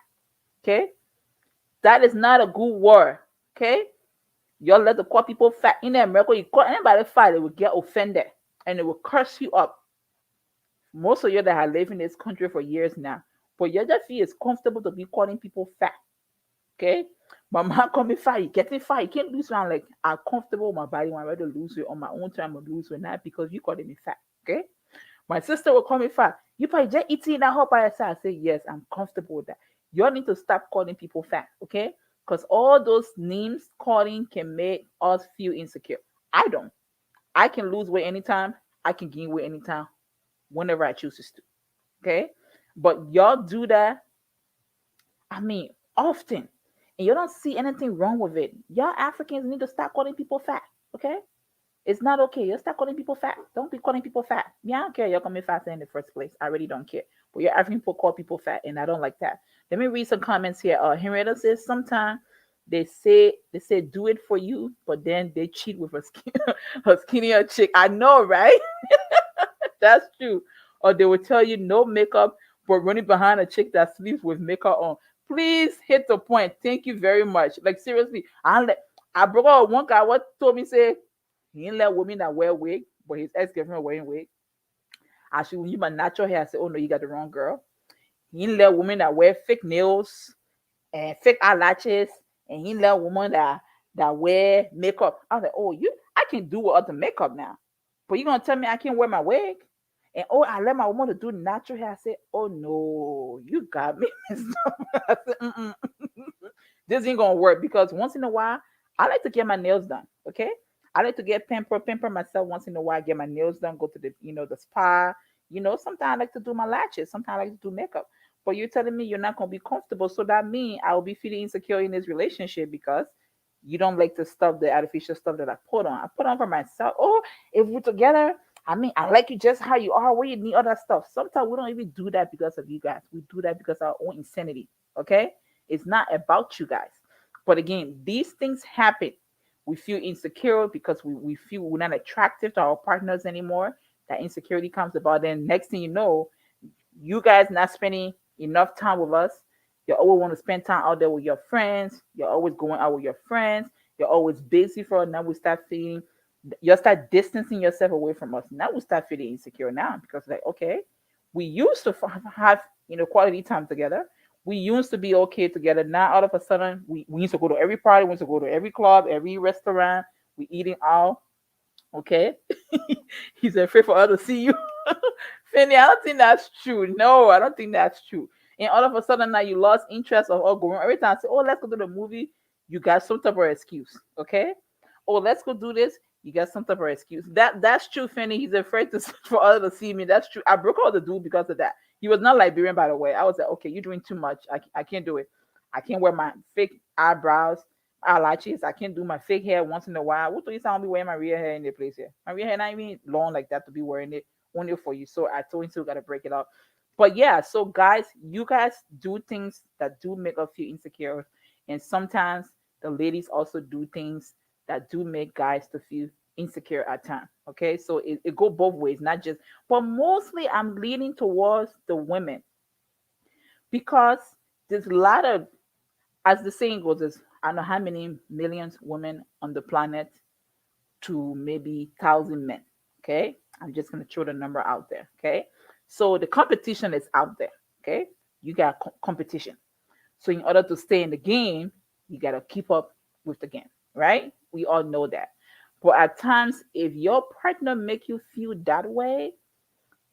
Okay, that is not a good word. Okay, you're let to call people fat in America. You call anybody fat, they will get offended and they will curse you up. Most of you that have lived in this country for years now, but you just feel it's comfortable to be calling people fat. Okay, my mom call me fat. You getting fat. You can't lose weight. I'm like, I'm comfortable with my body. When I ready to lose weight on my own time, I'm lose weight, not because you calling me fat. Okay, my sister will call me fat. You probably just eating that whole by yourself. I say, yes, I'm comfortable with that. You all need to stop calling people fat, okay? Because all those names calling can make us feel insecure. I don't. I can lose weight anytime. I can gain weight anytime, whenever I choose to. Okay? But y'all do that, I mean, often. And you don't see anything wrong with it. Y'all Africans need to stop calling people fat, okay? It's not okay. You start calling people fat. Don't be calling people fat. Yeah, I don't care. You're calling me fat in the first place. I really don't care. But you're African people call people fat, and I don't like that. Let me read some comments here. Henrietta says sometimes they say do it for you, but then they cheat with a skinnier chick. I know, right? That's true. Or they will tell you no makeup, but running behind a chick that sleeps with makeup on. Please hit the point. Thank you very much. Like seriously, I broke up with one guy. What told me say he didn't let women that wear wig, but his ex girlfriend wearing wig. I should use my natural hair. I said, oh no, you got the wrong girl. He didn't let women that wear fake nails and fake eyelashes, and he didn't let women that wear makeup. I was like, oh, I can do with other makeup now, but you gonna tell me I can't wear my wig? And oh, I let my woman to do natural hair. I said, oh no, you got me messed up. I said, mm-mm. This ain't gonna work because once in a while, I like to get my nails done. Okay, I like to get pamper myself once in a while. Get my nails done. Go to the spa. Sometimes I like to do my lashes. Sometimes I like to do makeup. But you're telling me you're not gonna be comfortable, so that means I will be feeling insecure in this relationship because you don't like the artificial stuff that I put on. I put on for myself. Oh, if we're together, I mean, I like you just how you are. Where you need other stuff. Sometimes we don't even do that because of you guys. We do that because of our own insanity. Okay, it's not about you guys. But again, these things happen. We feel insecure because we feel we're not attractive to our partners anymore. That insecurity comes about. Then next thing you know, you guys not spending enough time with us. You always want to spend time out there with your friends. You're always going out with your friends. You're always busy for us. Now we start feeling, you start distancing yourself away from us. Now we start feeling insecure now because like, okay, we used to have quality time together. We used to be okay together. Now all of a sudden we used to go to every party, we used to go to every club, every restaurant. We eating out. Okay. He's afraid for others to see you. Fanny, I don't think that's true. No, I don't think that's true. And all of a sudden now you lost interest of all going. Every time I say, oh, let's go to the movie, you got some type of excuse. Okay. Oh, let's go do this. You got some type of excuse. That's true, Fanny. He's afraid for others to see me. That's true. I broke out the dude because of that. He was not Liberian, by the way. I was like, okay, you're doing too much. I can't do it. I can't wear my fake eyebrows. eyelashes. I can't do my fake hair once in a while. What do you sound be wearing my real hair in the place here? My real hair not even long like that to be wearing it only for you. So I told him to gotta break it up. But yeah, so guys, you guys do things that do make us feel insecure, and sometimes the ladies also do things that do make guys to feel insecure at times. Okay, so it go both ways, not just. But mostly, I'm leaning towards the women because there's a lot of, as the saying goes, is I don't know how many millions women on the planet to maybe 1,000 men. Okay, I'm just gonna throw the number out there. Okay, so the competition is out there. Okay, you got competition. So in order to stay in the game, you gotta keep up with the game, right? We all know that. But at times, if your partner make you feel that way,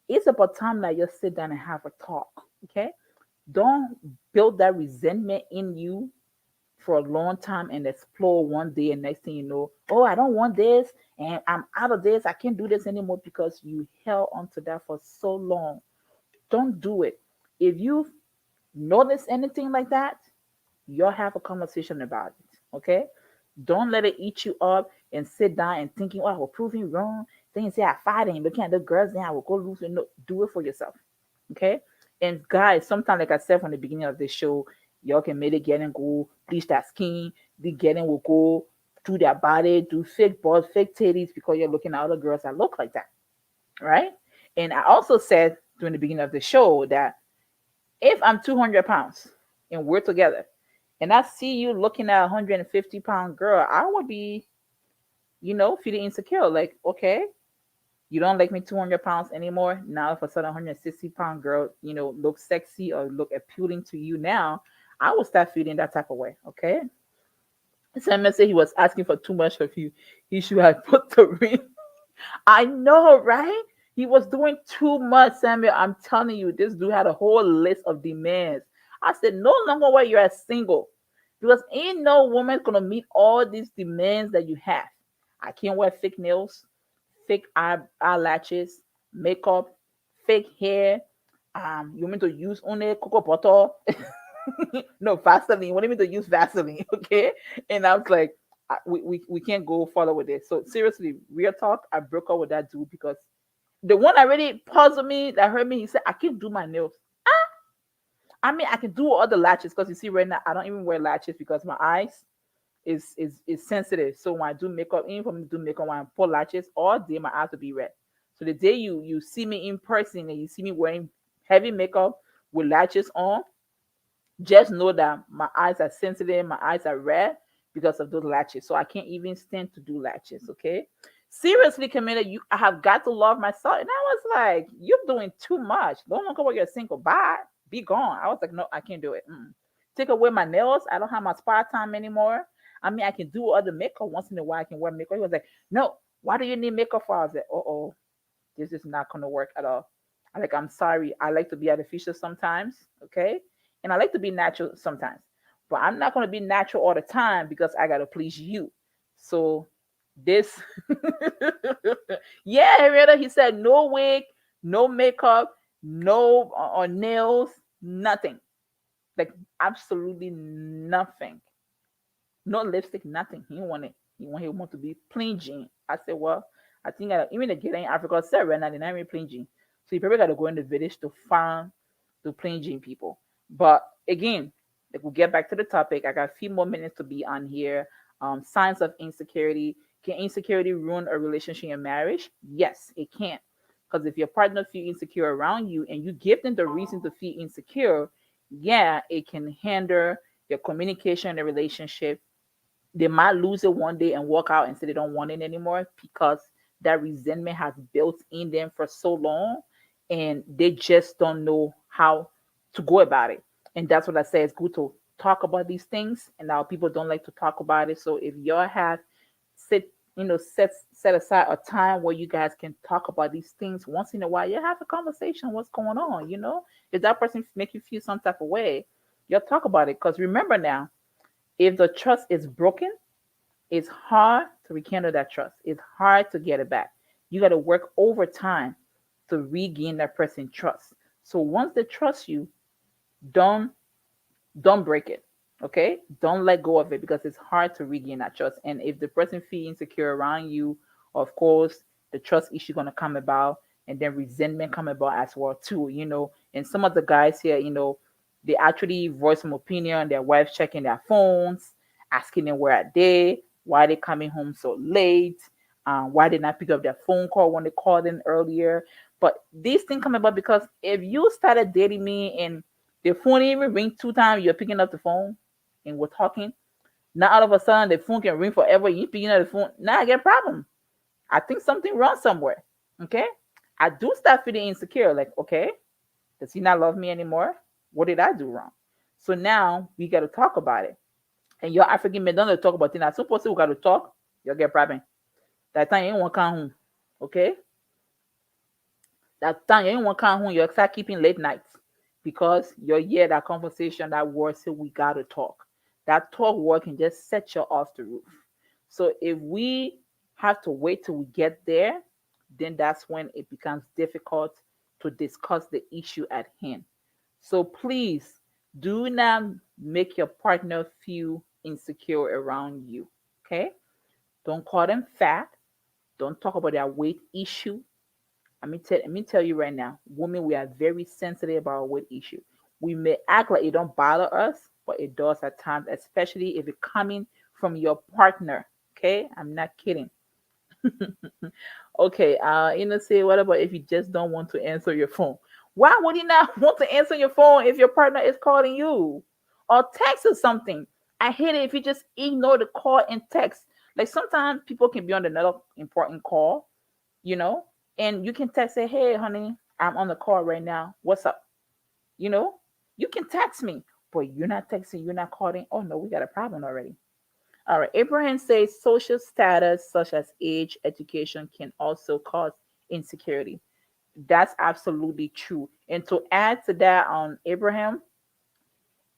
it's about time that you sit down and have a talk. Okay, don't build that resentment in you for a long time and explore one day, and next thing you know, oh, I don't want this and I'm out of this, I can't do this anymore because you held onto that for so long. Don't do it. If you notice anything like that, you'll have a conversation about it. Okay, don't let it eat you up and sit down and thinking, oh, I will prove you wrong, then you say I fighting looking at the girls, then I will go lose. No, do it for yourself. Okay. And guys, sometimes, like I said from the beginning of this show, y'all can make it get and go, bleach that skin, the getting will go through their body, do fake balls, fake titties because you're looking at other girls that look like that. Right. And I also said during the beginning of the show that if I'm 200 pounds and we're together and I see you looking at a 150-pound girl, I would be, feeling insecure. Like, okay, you don't like me 200 pounds anymore. Now, if a sudden 160-pound girl, looks sexy or look appealing to you now, I will start feeling that type of way. Okay. Simon said he was asking for too much of you. He should have put the ring. I know, right? He was doing too much, Samuel. I'm telling you, this dude had a whole list of demands. I said, no longer while you're single. Because ain't no woman gonna meet all these demands that you have. I can't wear fake nails, fake eyelashes, makeup, fake hair. You want me to use only cocoa butter? No, Vaseline. What do you mean to use Vaseline? Okay. And I was like, we can't go further with this. So seriously, real talk, I broke up with that dude because the one that really puzzled me, that hurt me, he said, I can't do my nails. I mean, I can do all the latches because you see right now, I don't even wear latches because my eyes is sensitive. So when I do makeup, even for me to do makeup, when I put latches all day, my eyes will be red. So the day you see me in person and you see me wearing heavy makeup with latches on, just know that my eyes are sensitive, my eyes are red because of those latches. So I can't even stand to do latches. Okay. Seriously, Camilla, I have got to love myself. And I was like, you're doing too much. Don't look about you're single. Bye. Be gone. I was like, no, I can't do it. Take away my nails. I don't have my spa time anymore. I mean, I can do other makeup once in a while. I can wear makeup. He was like, no, why do you need makeup for? I was like, oh, this is not going to work at all. I'm sorry. I like to be artificial sometimes. Okay. And I like to be natural sometimes. But I'm not going to be natural all the time because I got to please you. So this, yeah, Henrietta, he said no wig, no makeup, no on nails, nothing. Like absolutely nothing. No lipstick, nothing. He wanted. He want to be plain Jane. I said, well, I think even the girl in Africa said right now they're not even plain Jane. So you probably got to go in the village to find the plain Jane people. But again, like we'll get back to the topic. I got a few more minutes to be on here. Signs of insecurity. Can insecurity ruin a relationship and marriage? Yes, it can. Because if your partner feel insecure around you and you give them the reason to feel insecure, yeah, it can hinder your communication in the relationship. They might lose it one day and walk out and say they don't want it anymore because that resentment has built in them for so long and they just don't know how to go about it. And that's what I say. It's good to talk about these things. And now people don't like to talk about it. So if y'all have set aside a time where you guys can talk about these things once in a while, you have a conversation. What's going on? If that person make you feel some type of way, you'll talk about it. Because remember now, if the trust is broken, it's hard to rekindle that trust. It's hard to get it back. You got to work overtime to regain that person's trust. So once they trust you, don't break it. Okay, don't let go of it because it's hard to regain that trust. And if the person feel insecure around you, of course the trust issue gonna come about, and then resentment come about as well too. And some of the guys here, they actually voice some opinion on their wife checking their phones, asking them where are they, why they coming home so late, why they not pick up their phone call when they called in earlier. But these things come about because if you started dating me and the phone even ring 2 times, you're picking up the phone and we're talking. Now all of a sudden the phone can ring forever. You picking up the phone. Now I get a problem. I think something wrong somewhere. Okay. I do start feeling insecure. Like, okay, does he not love me anymore? What did I do wrong? So now we got to talk about it. And your African men don't talk about it. Now, suppose we got to talk, you'll get a problem. That time you ain't want to come home. Okay. That time you ain't want to come home. You start keeping late nights because you're here that conversation, that word say we got to talk. That talk word can just set you off the roof. So if we have to wait till we get there, then that's when it becomes difficult to discuss the issue at hand. So please do not make your partner feel insecure around you. Okay? Don't call them fat. Don't talk about their weight issue. Let me tell you right now, women, we are very sensitive about our weight issue. We may act like it don't bother us, but it does at times, especially if it's coming from your partner. Okay, I'm not kidding. Okay, say, what about if you just don't want to answer your phone? Why would you not want to answer your phone if your partner is calling you or text or something? I hate it if you just ignore the call and text. Like sometimes people can be on another important call, you know, and you can text, say, hey, honey, I'm on the call right now. What's up? You know, you can text me, but you're not texting, you're not calling. Oh no, we got a problem already. All right. Abraham says social status, such as age, education, can also cause insecurity. That's absolutely true. And to add to that, on Abraham,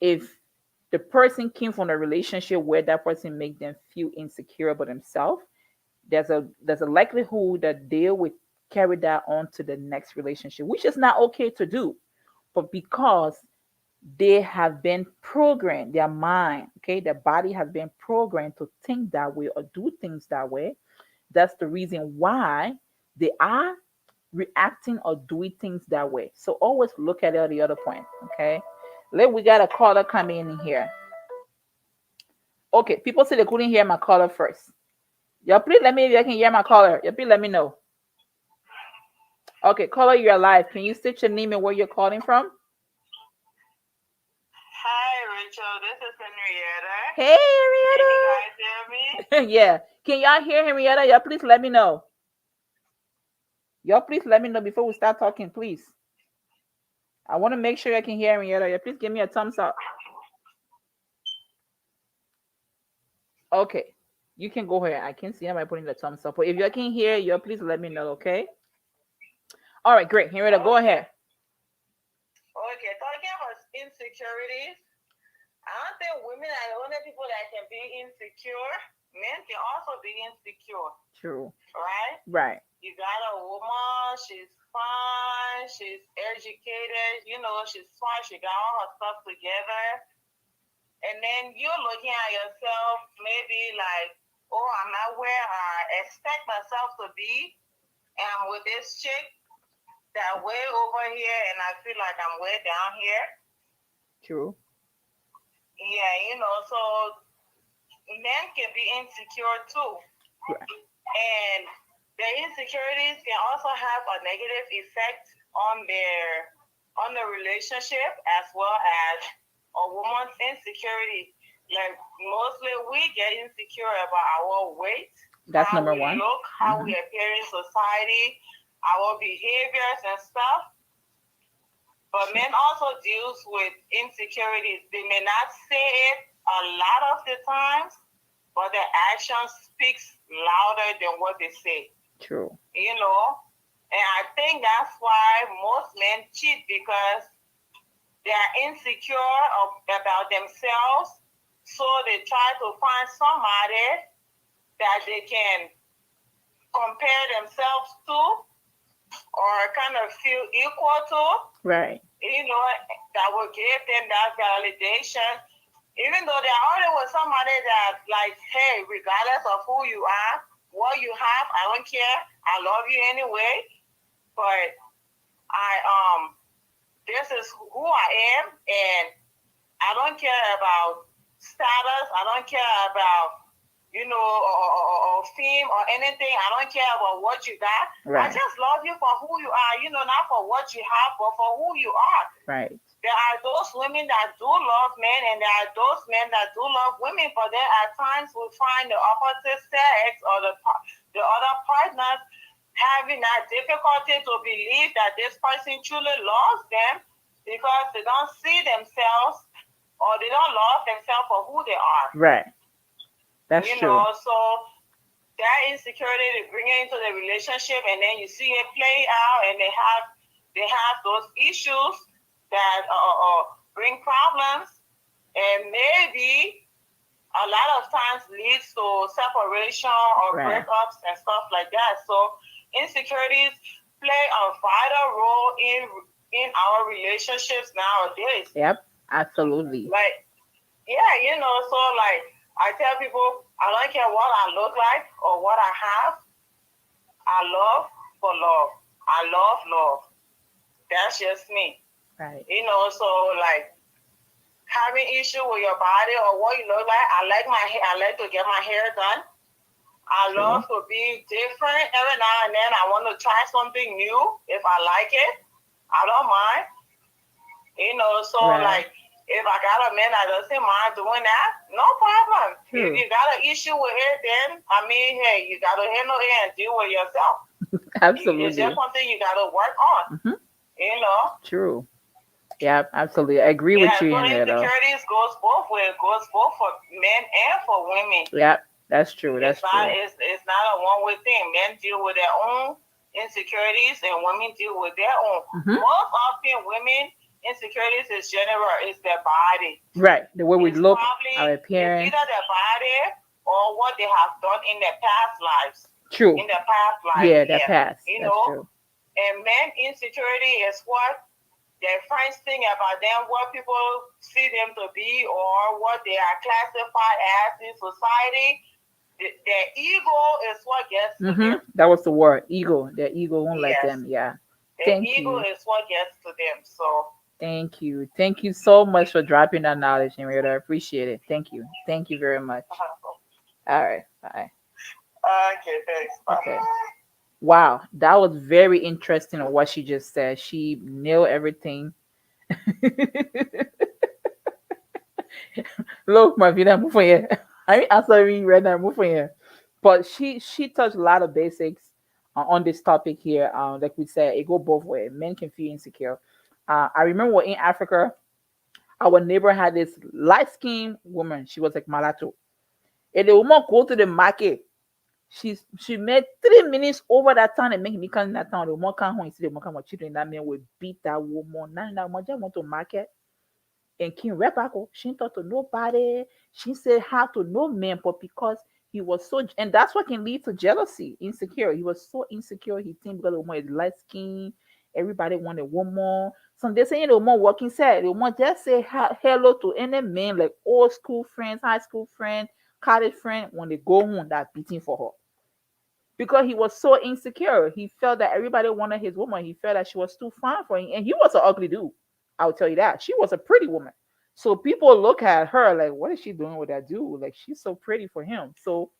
if the person came from a relationship where that person make them feel insecure about themselves, there's a likelihood that they would carry that on to the next relationship, which is not okay to do. But because they have been programmed, their mind, okay, their body has been programmed to think that way or do things that way. That's the reason why they are reacting or doing things that way. So always look at it at the other point, okay? We got a caller coming in here. Okay, people say they couldn't hear my caller first. Y'all, please let me if you can hear my caller. Y'all, please let me know. Okay, caller, you're live. Can you state your name and where you're calling from? Hi, Rachel. This is Henrietta. Hey, Can you Henrietta. guys hear me? Yeah. Can y'all hear Henrietta? Y'all, please let me know. Y'all, please let me know before we start talking, please. I want to make sure I can hear Henrietta. Y'all, please give me a thumbs up. Okay. You can go ahead. I can see anybody putting the thumbs up. But if you can hear, y'all, please let me know, okay? All right, great. Henrietta, go ahead. Okay, talking about insecurities, I don't think women are the only people that can be insecure. Men can also be insecure. True. Right? Right. You got a woman, she's fine, she's educated, she's smart, she got all her stuff together. And then you're looking at yourself maybe like, oh, I'm not where I expect myself to be. And I'm with this chick that way over here, and I feel like I'm way down here. True. Yeah, so men can be insecure too. Right. And the insecurities can also have a negative effect on the relationship as well as a woman's insecurity. Like mostly we get insecure about our weight, That's how number we one. look, how we appear in society, our behaviors and stuff. But men also deals with insecurities. They may not say it a lot of the times, but their action speaks louder than what they say. True. And I think that's why most men cheat, because they're insecure about themselves. So they try to find somebody that they can compare themselves to or kind of feel equal to. Right. That will give them that validation. Even though they're already with somebody that like, hey, regardless of who you are, what you have, I don't care. I love you anyway. But I this is who I am, and I don't care about status. I don't care about or fame or anything. I don't care about what you got. I Right. just love you for who you are. Not for what you have, but for who you are. Right. There are those women that do love men, and there are those men that do love women. But then at times we find the opposite sex or the other partners having that difficulty to believe that this person truly loves them because they don't see themselves or they don't love themselves for who they are. Right. That's true. So that insecurity they bring it into the relationship, and then you see it play out, and they have those issues that bring problems, and maybe a lot of times leads to separation or Right. breakups and stuff like that. So insecurities play a vital role in our relationships nowadays. Yep. Absolutely. Like, yeah, so like I tell people, I don't care what I look like or what I have. I love for love. I love. That's just me. Right. So like having issue with your body or what you look like. I like my hair. I like to get my hair done. I True. love to be different every now and then. I want to try something new if I like it. I don't mind. So Right. like if I got a man that doesn't mind doing that, no problem. True. If you got an issue with it, then hey, you got to handle it and deal with yourself. It's Absolutely. just something you got to work on. Mhm. True. True. Yeah, absolutely. I agree with you So in there, though. insecurities goes both ways. It goes both for men and for women. Yeah, that's true. That's It's not. true. It's not a one-way thing. Men deal with their own insecurities, and women deal with their own. Mhm. Most often, women insecurities is general. It's their body. Right. The way we It's look, probably our it's appearance. either their body or what they have done in their past lives. True. In their past lives, Yeah, that pass. That's true. And men insecurity is what their friends think about them, what people see them to be, or what they are classified as in society. Their ego is what gets to them. That was the word. Ego. Their ego won't let Yes. them. Yeah. Their Thank ego you. is what gets to them. So Thank you. Thank you so much for dropping that knowledge, Henrietta. I appreciate it. Thank you. Thank you very much. All right. Bye. okay, thanks. Bye. Okay. Wow. That was very interesting on what she just said. She nailed everything. Look, my vida, move from here. I mean, answering right now, move from here. But she touched a lot of basics on this topic here. Like we said, it go both ways. Men can feel insecure. I remember in Africa, our neighbor had this light skinned woman. She was like mulatto. And the woman go to the market. She made 3 minutes over that time and make me come in that town. The woman come home and see the woman come with children. That man will beat that woman. Now that woman just went to market and came right back. She didn't talk to nobody. She said hi to no man, but because he was so, and that's what can lead to jealousy, insecure. He was so insecure. He think because the woman is light skin, everybody want a woman. Some they saying the woman walking sad. The woman just say hello to any man, like old school friends, high school friend, college friend. When they go home, that beating for her because he was so insecure. He felt that everybody wanted his woman. He felt that she was too fine for him, and he was an ugly dude. I'll tell you that. She was a pretty woman. So people look at her like, what is she doing with that dude? Like she's so pretty for him. So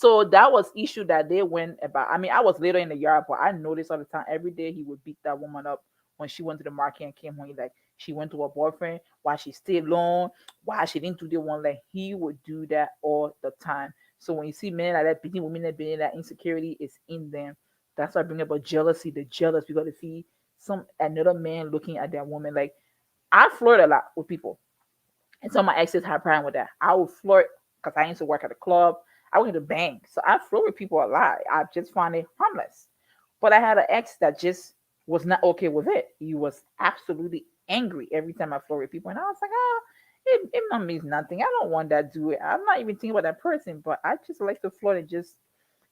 that was issue that they went about. I mean, I was later in the yard, but I noticed all the time. Every day he would beat that woman up when she went to the market and came home. Like she went to her boyfriend, why she stayed long, why she didn't do the one. Like he would do that all the time. So when you see men like that beating women that being that insecurity is in them, that's why I bring about jealousy. The jealous because if he some another man looking at that woman, like I flirt a lot with people. And some of my exes had a problem with that. I would flirt because I used to work at a club. I went to bank. So I flirt with people a lot. I just find it harmless. But I had an ex that just was not okay with it. He was absolutely angry every time I flirt with people. And I was like, oh, it not means nothing. I don't want that to do it. I'm not even thinking about that person, but I just like to flirt and just,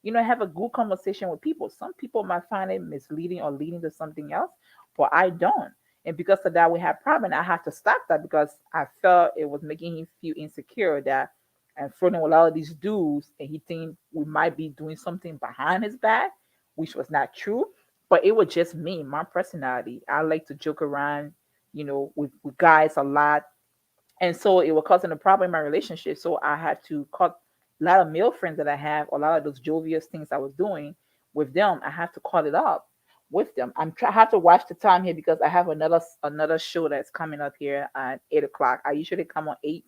have a good conversation with people. Some people might find it misleading or leading to something else, but I don't. And because of that, we had problem. I had to stop that because I felt it was making him feel insecure that I'm flirting with a lot of these dudes and he think we might be doing something behind his back, which was not true. But it was just me, my personality. I like to joke around, with guys a lot, and so it was causing a problem in my relationship. So I had to cut a lot of male friends that I have, a lot of those jovial things I was doing with them. I have to cut it up with them. I have to watch the time here because I have another show that's coming up here at 8 o'clock. I usually come on 8,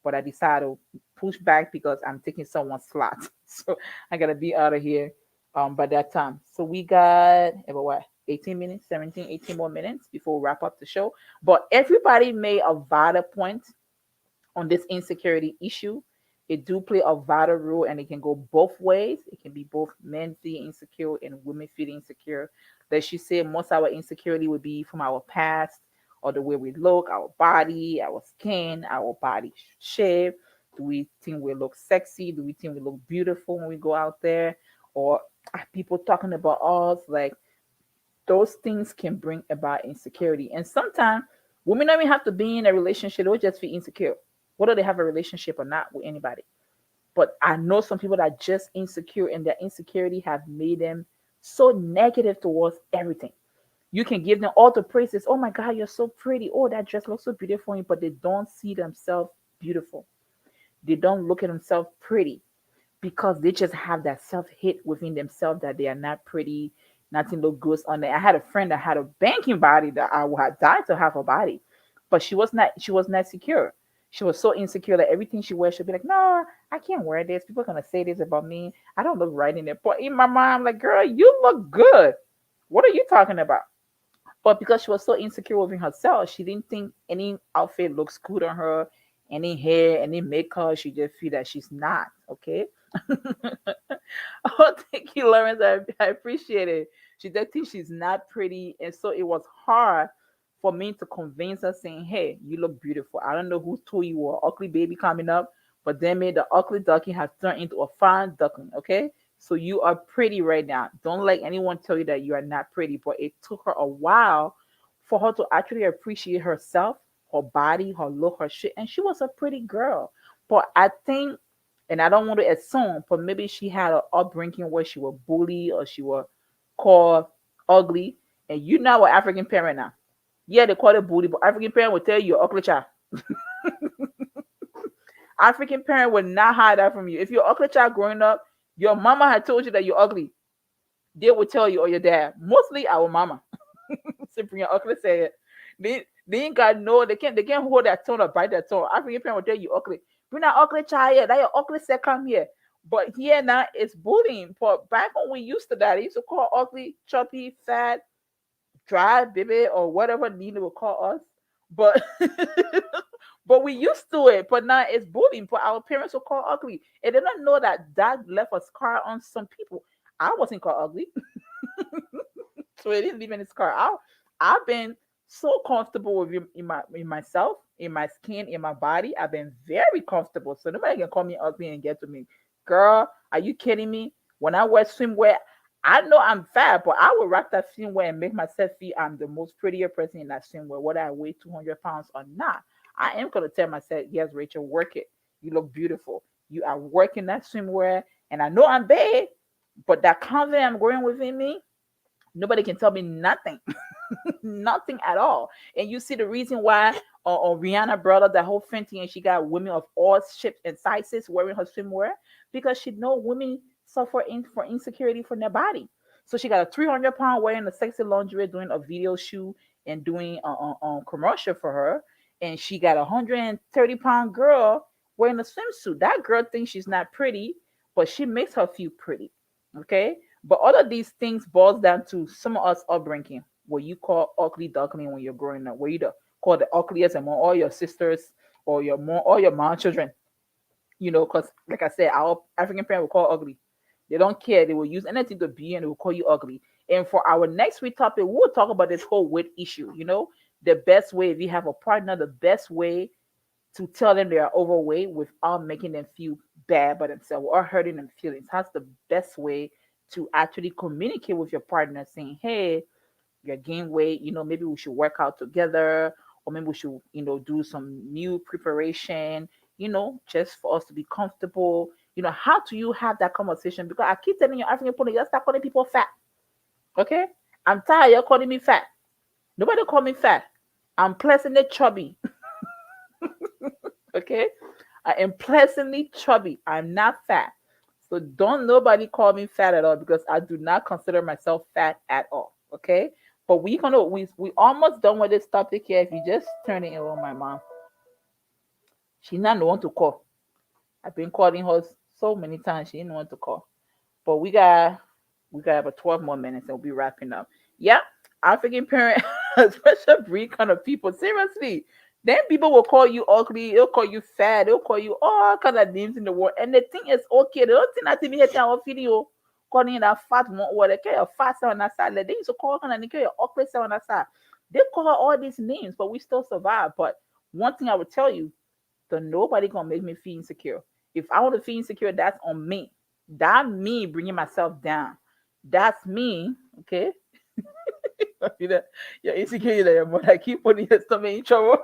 but I decided to push back because I'm taking someone's slot. So I gotta be out of here by that time. So we got about what, 18 minutes, 17, 18 more minutes before we wrap up the show. But everybody made a vital point on this insecurity issue. It do play a vital role and it can go both ways. It can be both men feeling insecure and women feeling insecure. Like she said, most of our insecurity would be from our past or the way we look, our body, our skin, our body shape. Do we think we look sexy? Do we think we look beautiful when we go out there? Or are people talking about us? Like those things can bring about insecurity. And sometimes women don't even have to be in a relationship, they'll just feel insecure, whether they have a relationship or not with anybody. But I know some people that are just insecure and their insecurity have made them so negative towards everything. You can give them all the praises. Oh my God, you're so pretty. Oh, that dress looks so beautiful on you, but they don't see themselves beautiful. They don't look at themselves pretty because they just have that self-hate within themselves that they are not pretty, nothing look good on there. I had a friend that had a banking body that I would have died to have a body, but she was not secure. She was so insecure that everything she wears, she'll be like, no, I can't wear this. People are gonna say this about me. I don't look right in it. But in my mind, I'm like, girl, you look good. What are you talking about? But because she was so insecure within herself, she didn't think any outfit looks good on her, any hair, any makeup. She just feel that she's not okay. Oh, thank you, Lawrence. I appreciate it. She just thinks she's not pretty, and so it was hard for me to convince her, saying, "Hey, you look beautiful." I don't know who told you were ugly baby coming up, but then made the ugly duckling has turned into a fine duckling. Okay, so you are pretty right now. Don't let anyone tell you that you are not pretty. But it took her a while for her to actually appreciate herself, her body, her look, her shit, and she was a pretty girl. But I think, and I don't want to assume, but maybe she had an upbringing where she was bullied or she was called ugly. And you know what African parent now. Yeah, they call it bully, but African parent will tell you you're ugly child. African parent will not hide that from you. If you're ugly child growing up, your mama had told you that you're ugly. They will tell you or your dad. Mostly our mama. Simply your ugly say it. They ain't got no, they can't hold that tone or bite that tone. African parent will tell you ugly. You're not ugly child yet. That your ugly said come here. But here now it's bullying. But back when we used to that, they used to call ugly, chubby, fat, dry, baby, or whatever Nina would call us. But but we used to it. But now it's bullying. But our parents will call ugly. And they don't know that that left a scar on some people. I wasn't called ugly. So it didn't leave any scar. I've been so comfortable with in myself, in my skin, in my body. I've been very comfortable. So nobody can call me ugly and get to me. Girl, are you kidding me? When I wear swimwear, I know I'm fat, but I will rock that swimwear and make myself feel I'm the most prettier person in that swimwear, whether I weigh 200 pounds or not. I am gonna tell myself, yes, Rachel, work it. You look beautiful. You are working that swimwear, and I know I'm bad, but that confidence I'm growing within me, nobody can tell me nothing. Nothing at all. And you see the reason why Rihanna brought up that whole Fenty and she got women of all shapes and sizes wearing her swimwear because she know women suffer for insecurity from their body. So she got a 300-pound wearing a sexy lingerie doing a video shoot and doing a commercial for her. And she got a 130-pound girl wearing a swimsuit. That girl thinks she's not pretty, but she makes her feel pretty. Okay. But all of these things boils down to some of us upbringing, what you call ugly duckling when you're growing up, where you call the ugliest among all your sisters or your mom, all your mom children. Because like I said, our African parents will call ugly. They don't care. They will use anything to be and they will call you ugly. And for our next week topic, we'll talk about this whole weight issue. The best way if you have a partner, the best way to tell them they are overweight without making them feel bad about themselves or hurting them feelings. That's the best way to actually communicate with your partner saying, hey, you're gain weight, maybe we should work out together, or maybe we should, do some meal preparation, just for us to be comfortable. How do you have that conversation? Because I keep telling you, African people, you start calling people fat. Okay? I'm tired. You're calling me fat. Nobody call me fat. I'm pleasantly chubby. Okay? I am pleasantly chubby. I'm not fat. So don't nobody call me fat at all because I do not consider myself fat at all. Okay? But we almost done with this topic here. If you just turn it in on my mom, she not know what to call. I've been calling her so many times. She didn't want to call. But we got about 12 more minutes and we'll be wrapping up. Yeah, African parent, special breed kind of people. Seriously. Then people will call you ugly, they'll call you fat, they'll call you all kind of names in the world. And the thing is okay. The only thing that even hit our video calling you that fat one or they call you fat on that side. Like, they used to call her and they call you ugly on that side. They call her all these names, but we still survive. But one thing I would tell you, so nobody gonna make me feel insecure. If I want to feel insecure, that's on me. That me bringing myself down. That's me. Okay. You know, you're insecure. You're like, your mother keep putting your stomach in trouble.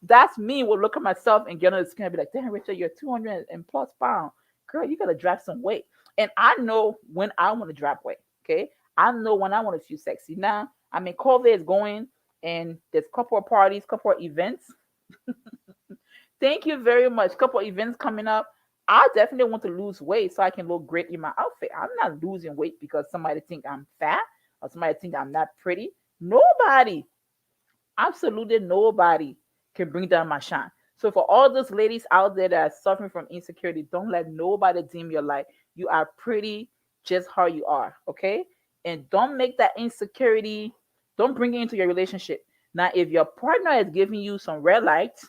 That's me. Will look at myself and get on the skin and be like, damn, Richard, you're 200 and plus pounds. Girl, you gotta drop some weight. And I know when I want to drop weight. Okay. I know when I want to feel sexy. Now, I mean, COVID is going and there's a couple of parties, couple of events. Thank you very much. Couple of events coming up. I definitely want to lose weight so I can look great in my outfit. I'm not losing weight because somebody think I'm fat or somebody think I'm not pretty. Nobody, absolutely nobody can bring down my shine. So for all those ladies out there that are suffering from insecurity, don't let nobody dim your light. You are pretty just how you are, okay? And don't make that insecurity, don't bring it into your relationship. Now, if your partner is giving you some red lights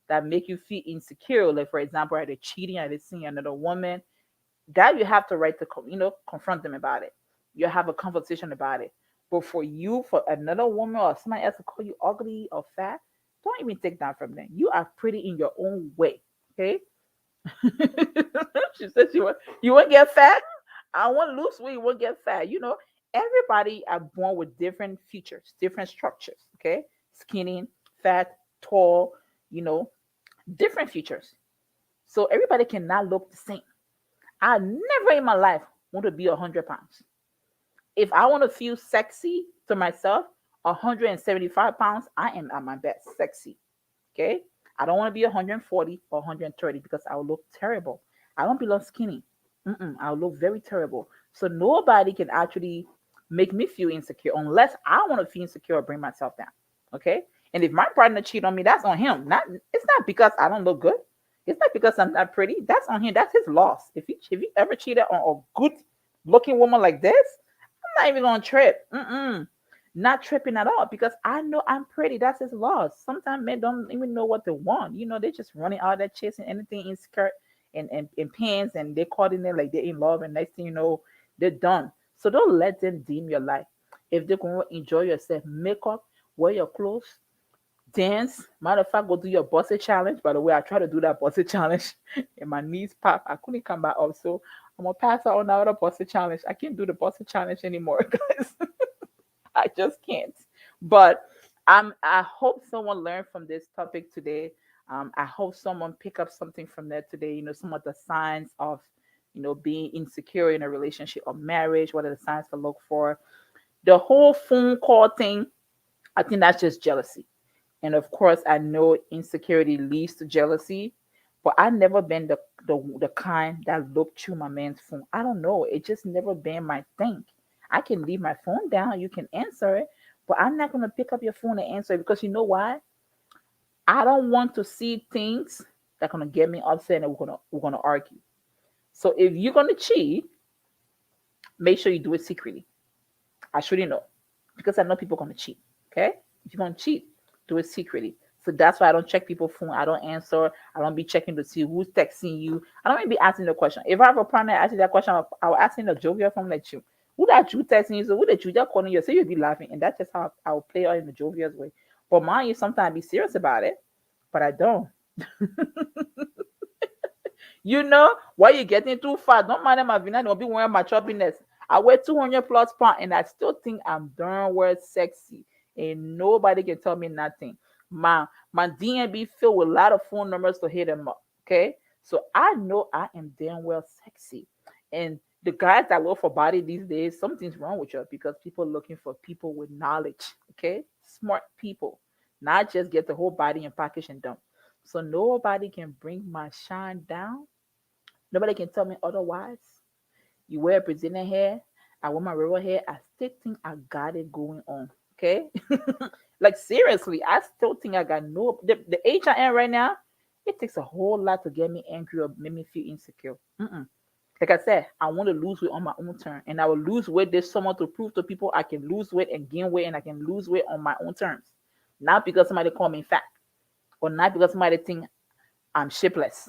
that make you feel insecure, like for example, are they cheating, are they seeing another woman, that you have the right to confront them about it. You have a conversation about it. But for you, for another woman or somebody else to call you ugly or fat, don't even take that from them. You are pretty in your own way. Okay. She says you won't get fat. I won't lose weight, you won't get fat. Everybody are born with different features, different structures. Okay. Skinny, fat, tall, you know, different features. So everybody cannot look the same. I never in my life want to be 100 pounds. If I want to feel sexy to myself, 175 pounds, I am at my best sexy. Okay. I don't want to be 140 or 130 because I will look terrible. I don't belong skinny. I'll look very terrible. So nobody can actually make me feel insecure unless I want to feel insecure or bring myself down. Okay. And if my partner cheat on me, that's on him. It's not because I don't look good. It's not because I'm not pretty. That's on him. That's his loss. If he ever cheated on a good looking woman like this, I'm not even gonna trip. Not tripping at all because I know I'm pretty. That's his loss. Sometimes men don't even know what they want. They're just running out there chasing anything in skirt and pants, and they're caught in there like they're in love, and next thing you know, they're done. So don't let them dim your life. If they're gonna enjoy yourself, make up, wear your clothes, dance. Matter of fact, go do your bossy challenge. By the way, I tried to do that bossy challenge and my knees popped. I couldn't come back up. So I'm gonna pass out on the bossy challenge. I can't do the bossy challenge anymore, guys. I just can't. But I hope someone learned from this topic today. I hope someone pick up something from there today. Some of the signs of being insecure in a relationship or marriage. What are the signs to look for? The whole phone call thing, I think that's just jealousy. And of course, I know insecurity leads to jealousy, but I never been the kind that looked through my man's phone. I don't know. It just never been my thing. I can leave my phone down. You can answer it, but I'm not gonna pick up your phone and answer it because you know why? I don't want to see things that gonna get me upset and we're gonna argue. So if you're gonna cheat, make sure you do it secretly. I shouldn't know because I know people gonna cheat. Okay, if you're gonna cheat, do it secretly. So that's why I don't check people's phone. I don't answer. I don't be checking to see who's texting you. I don't even be asking the question. If I have a partner asking that question, I'll ask in a jovial form like you. Who that you texting you? So who that you just calling you? So you'll be laughing. And that's just how I'll play out in the jovial way. But mind you, sometimes I be serious about it, but I don't. Why you getting too fat? Don't mind them. I'll be wearing my choppiness. I weigh 200 plus pounds and I still think I'm darn well sexy. And nobody can tell me nothing. My DMB filled with a lot of phone numbers to hit them up. Okay. So I know I am damn well sexy. And the guys that look for body these days, something's wrong with you because people are looking for people with knowledge. Okay. Smart people. Not just get the whole body and package and dump. So nobody can bring my shine down. Nobody can tell me otherwise. You wear Brazilian hair, I wear my real hair. I still think I got it going on. Okay, like seriously, I still think I got the age I am right now. It takes a whole lot to get me angry or make me feel insecure. Mm-mm. Like I said, I want to lose weight on my own terms, and I will lose weight this summer to prove to people I can lose weight and gain weight, and I can lose weight on my own terms, not because somebody call me fat or not because somebody think I'm shapeless.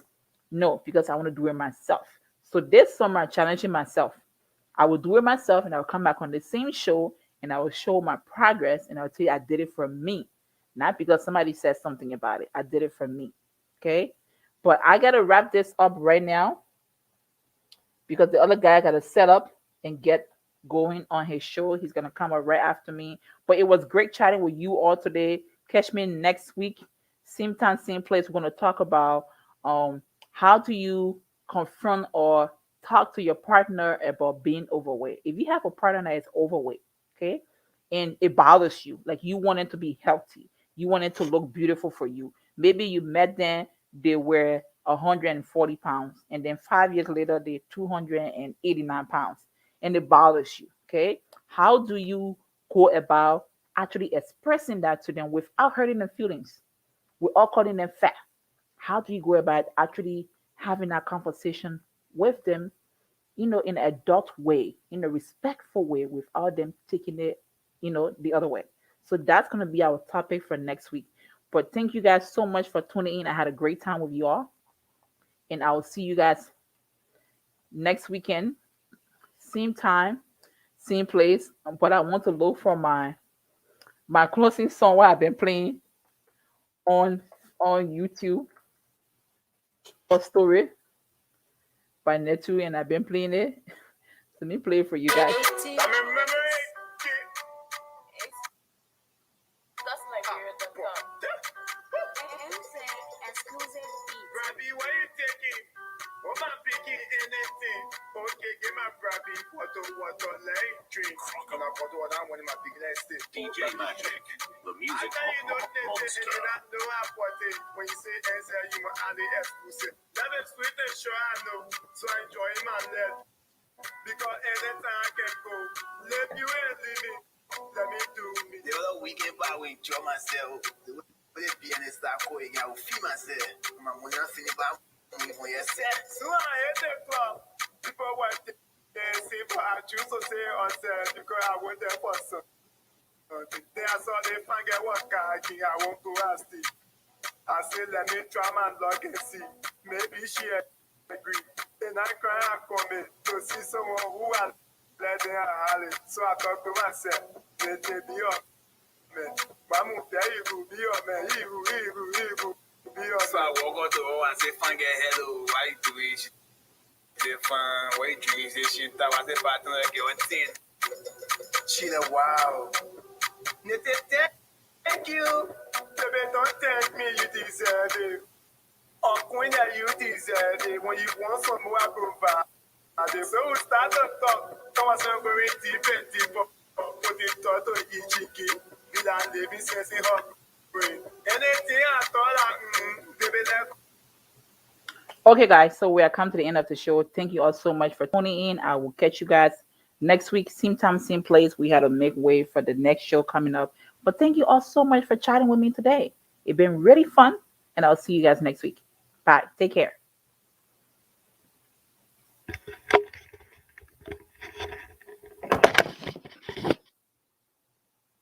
No, because I want to do it myself. So this summer, I'm challenging myself. I will do it myself and I'll come back on the same show and I will show my progress and I'll tell you I did it for me. Not because somebody said something about it. I did it for me. Okay. But I got to wrap this up right now because the other guy got to set up and get going on his show. He's going to come up right after me. But it was great chatting with you all today. Catch me next week. Same time, same place. We're going to talk about how do you confront or talk to your partner about being overweight. If you have a partner that is overweight, okay, and it bothers you, like you want it to be healthy, you want it to look beautiful for you. Maybe you met them, they were 140 pounds, and then 5 years later, they're 289 pounds, and it bothers you, okay? How do you go about actually expressing that to them without hurting their feelings? We're all calling them fat. How do you go about actually having that conversation with them, in an adult way, in a respectful way, without them taking it, the other way? So that's going to be our topic for next week. But thank you guys so much for tuning in. I had a great time with you all. And I will see you guys next weekend, same time, same place. But I want to look for my closing song what I've been playing on YouTube or story by Netu, and I've been playing it. Let me play it for you guys. DJ Magic, the music monster. When you say answer, you my Ali exclusive. That is sweet and sure I know. So I enjoy my life. Because anytime I can go, let you and leave me. Let me do me. The other weekend, I will enjoy myself. The way the pianist start going, I will feel myself. My money, I feel about me for yourself. So I hate the club. People want to say, but I choose to say yourself because I went there for some. They are so they find get what I won't go ask it. I say, let me try my luck and see. Maybe she agree. And I cry and come to see someone who I let them holler. So I talk to myself, let me be up, man. Mamu, you be up, man. You be up. So I walk out the hall and say, fine, get hello. Why you doing? They fine, why you drinking this shit? I was a partner, get one thing. She like, wow. Thank you. Baby, don't thank me, you deserve it. Queen, you deserve it. When you want some more, I provide. So we start to talk. Come on, some very deep and deep. Put it to each chicken. Milan Davis says in her brain. Anything I thought, baby, left. Okay, guys, so we are come to the end of the show. Thank you all so much for tuning in. I will catch you guys next week, same time, same place. We had to make way for the next show coming up. But thank you all so much for chatting with me today. It's been really fun, and I'll see you guys next week. Bye. Take care.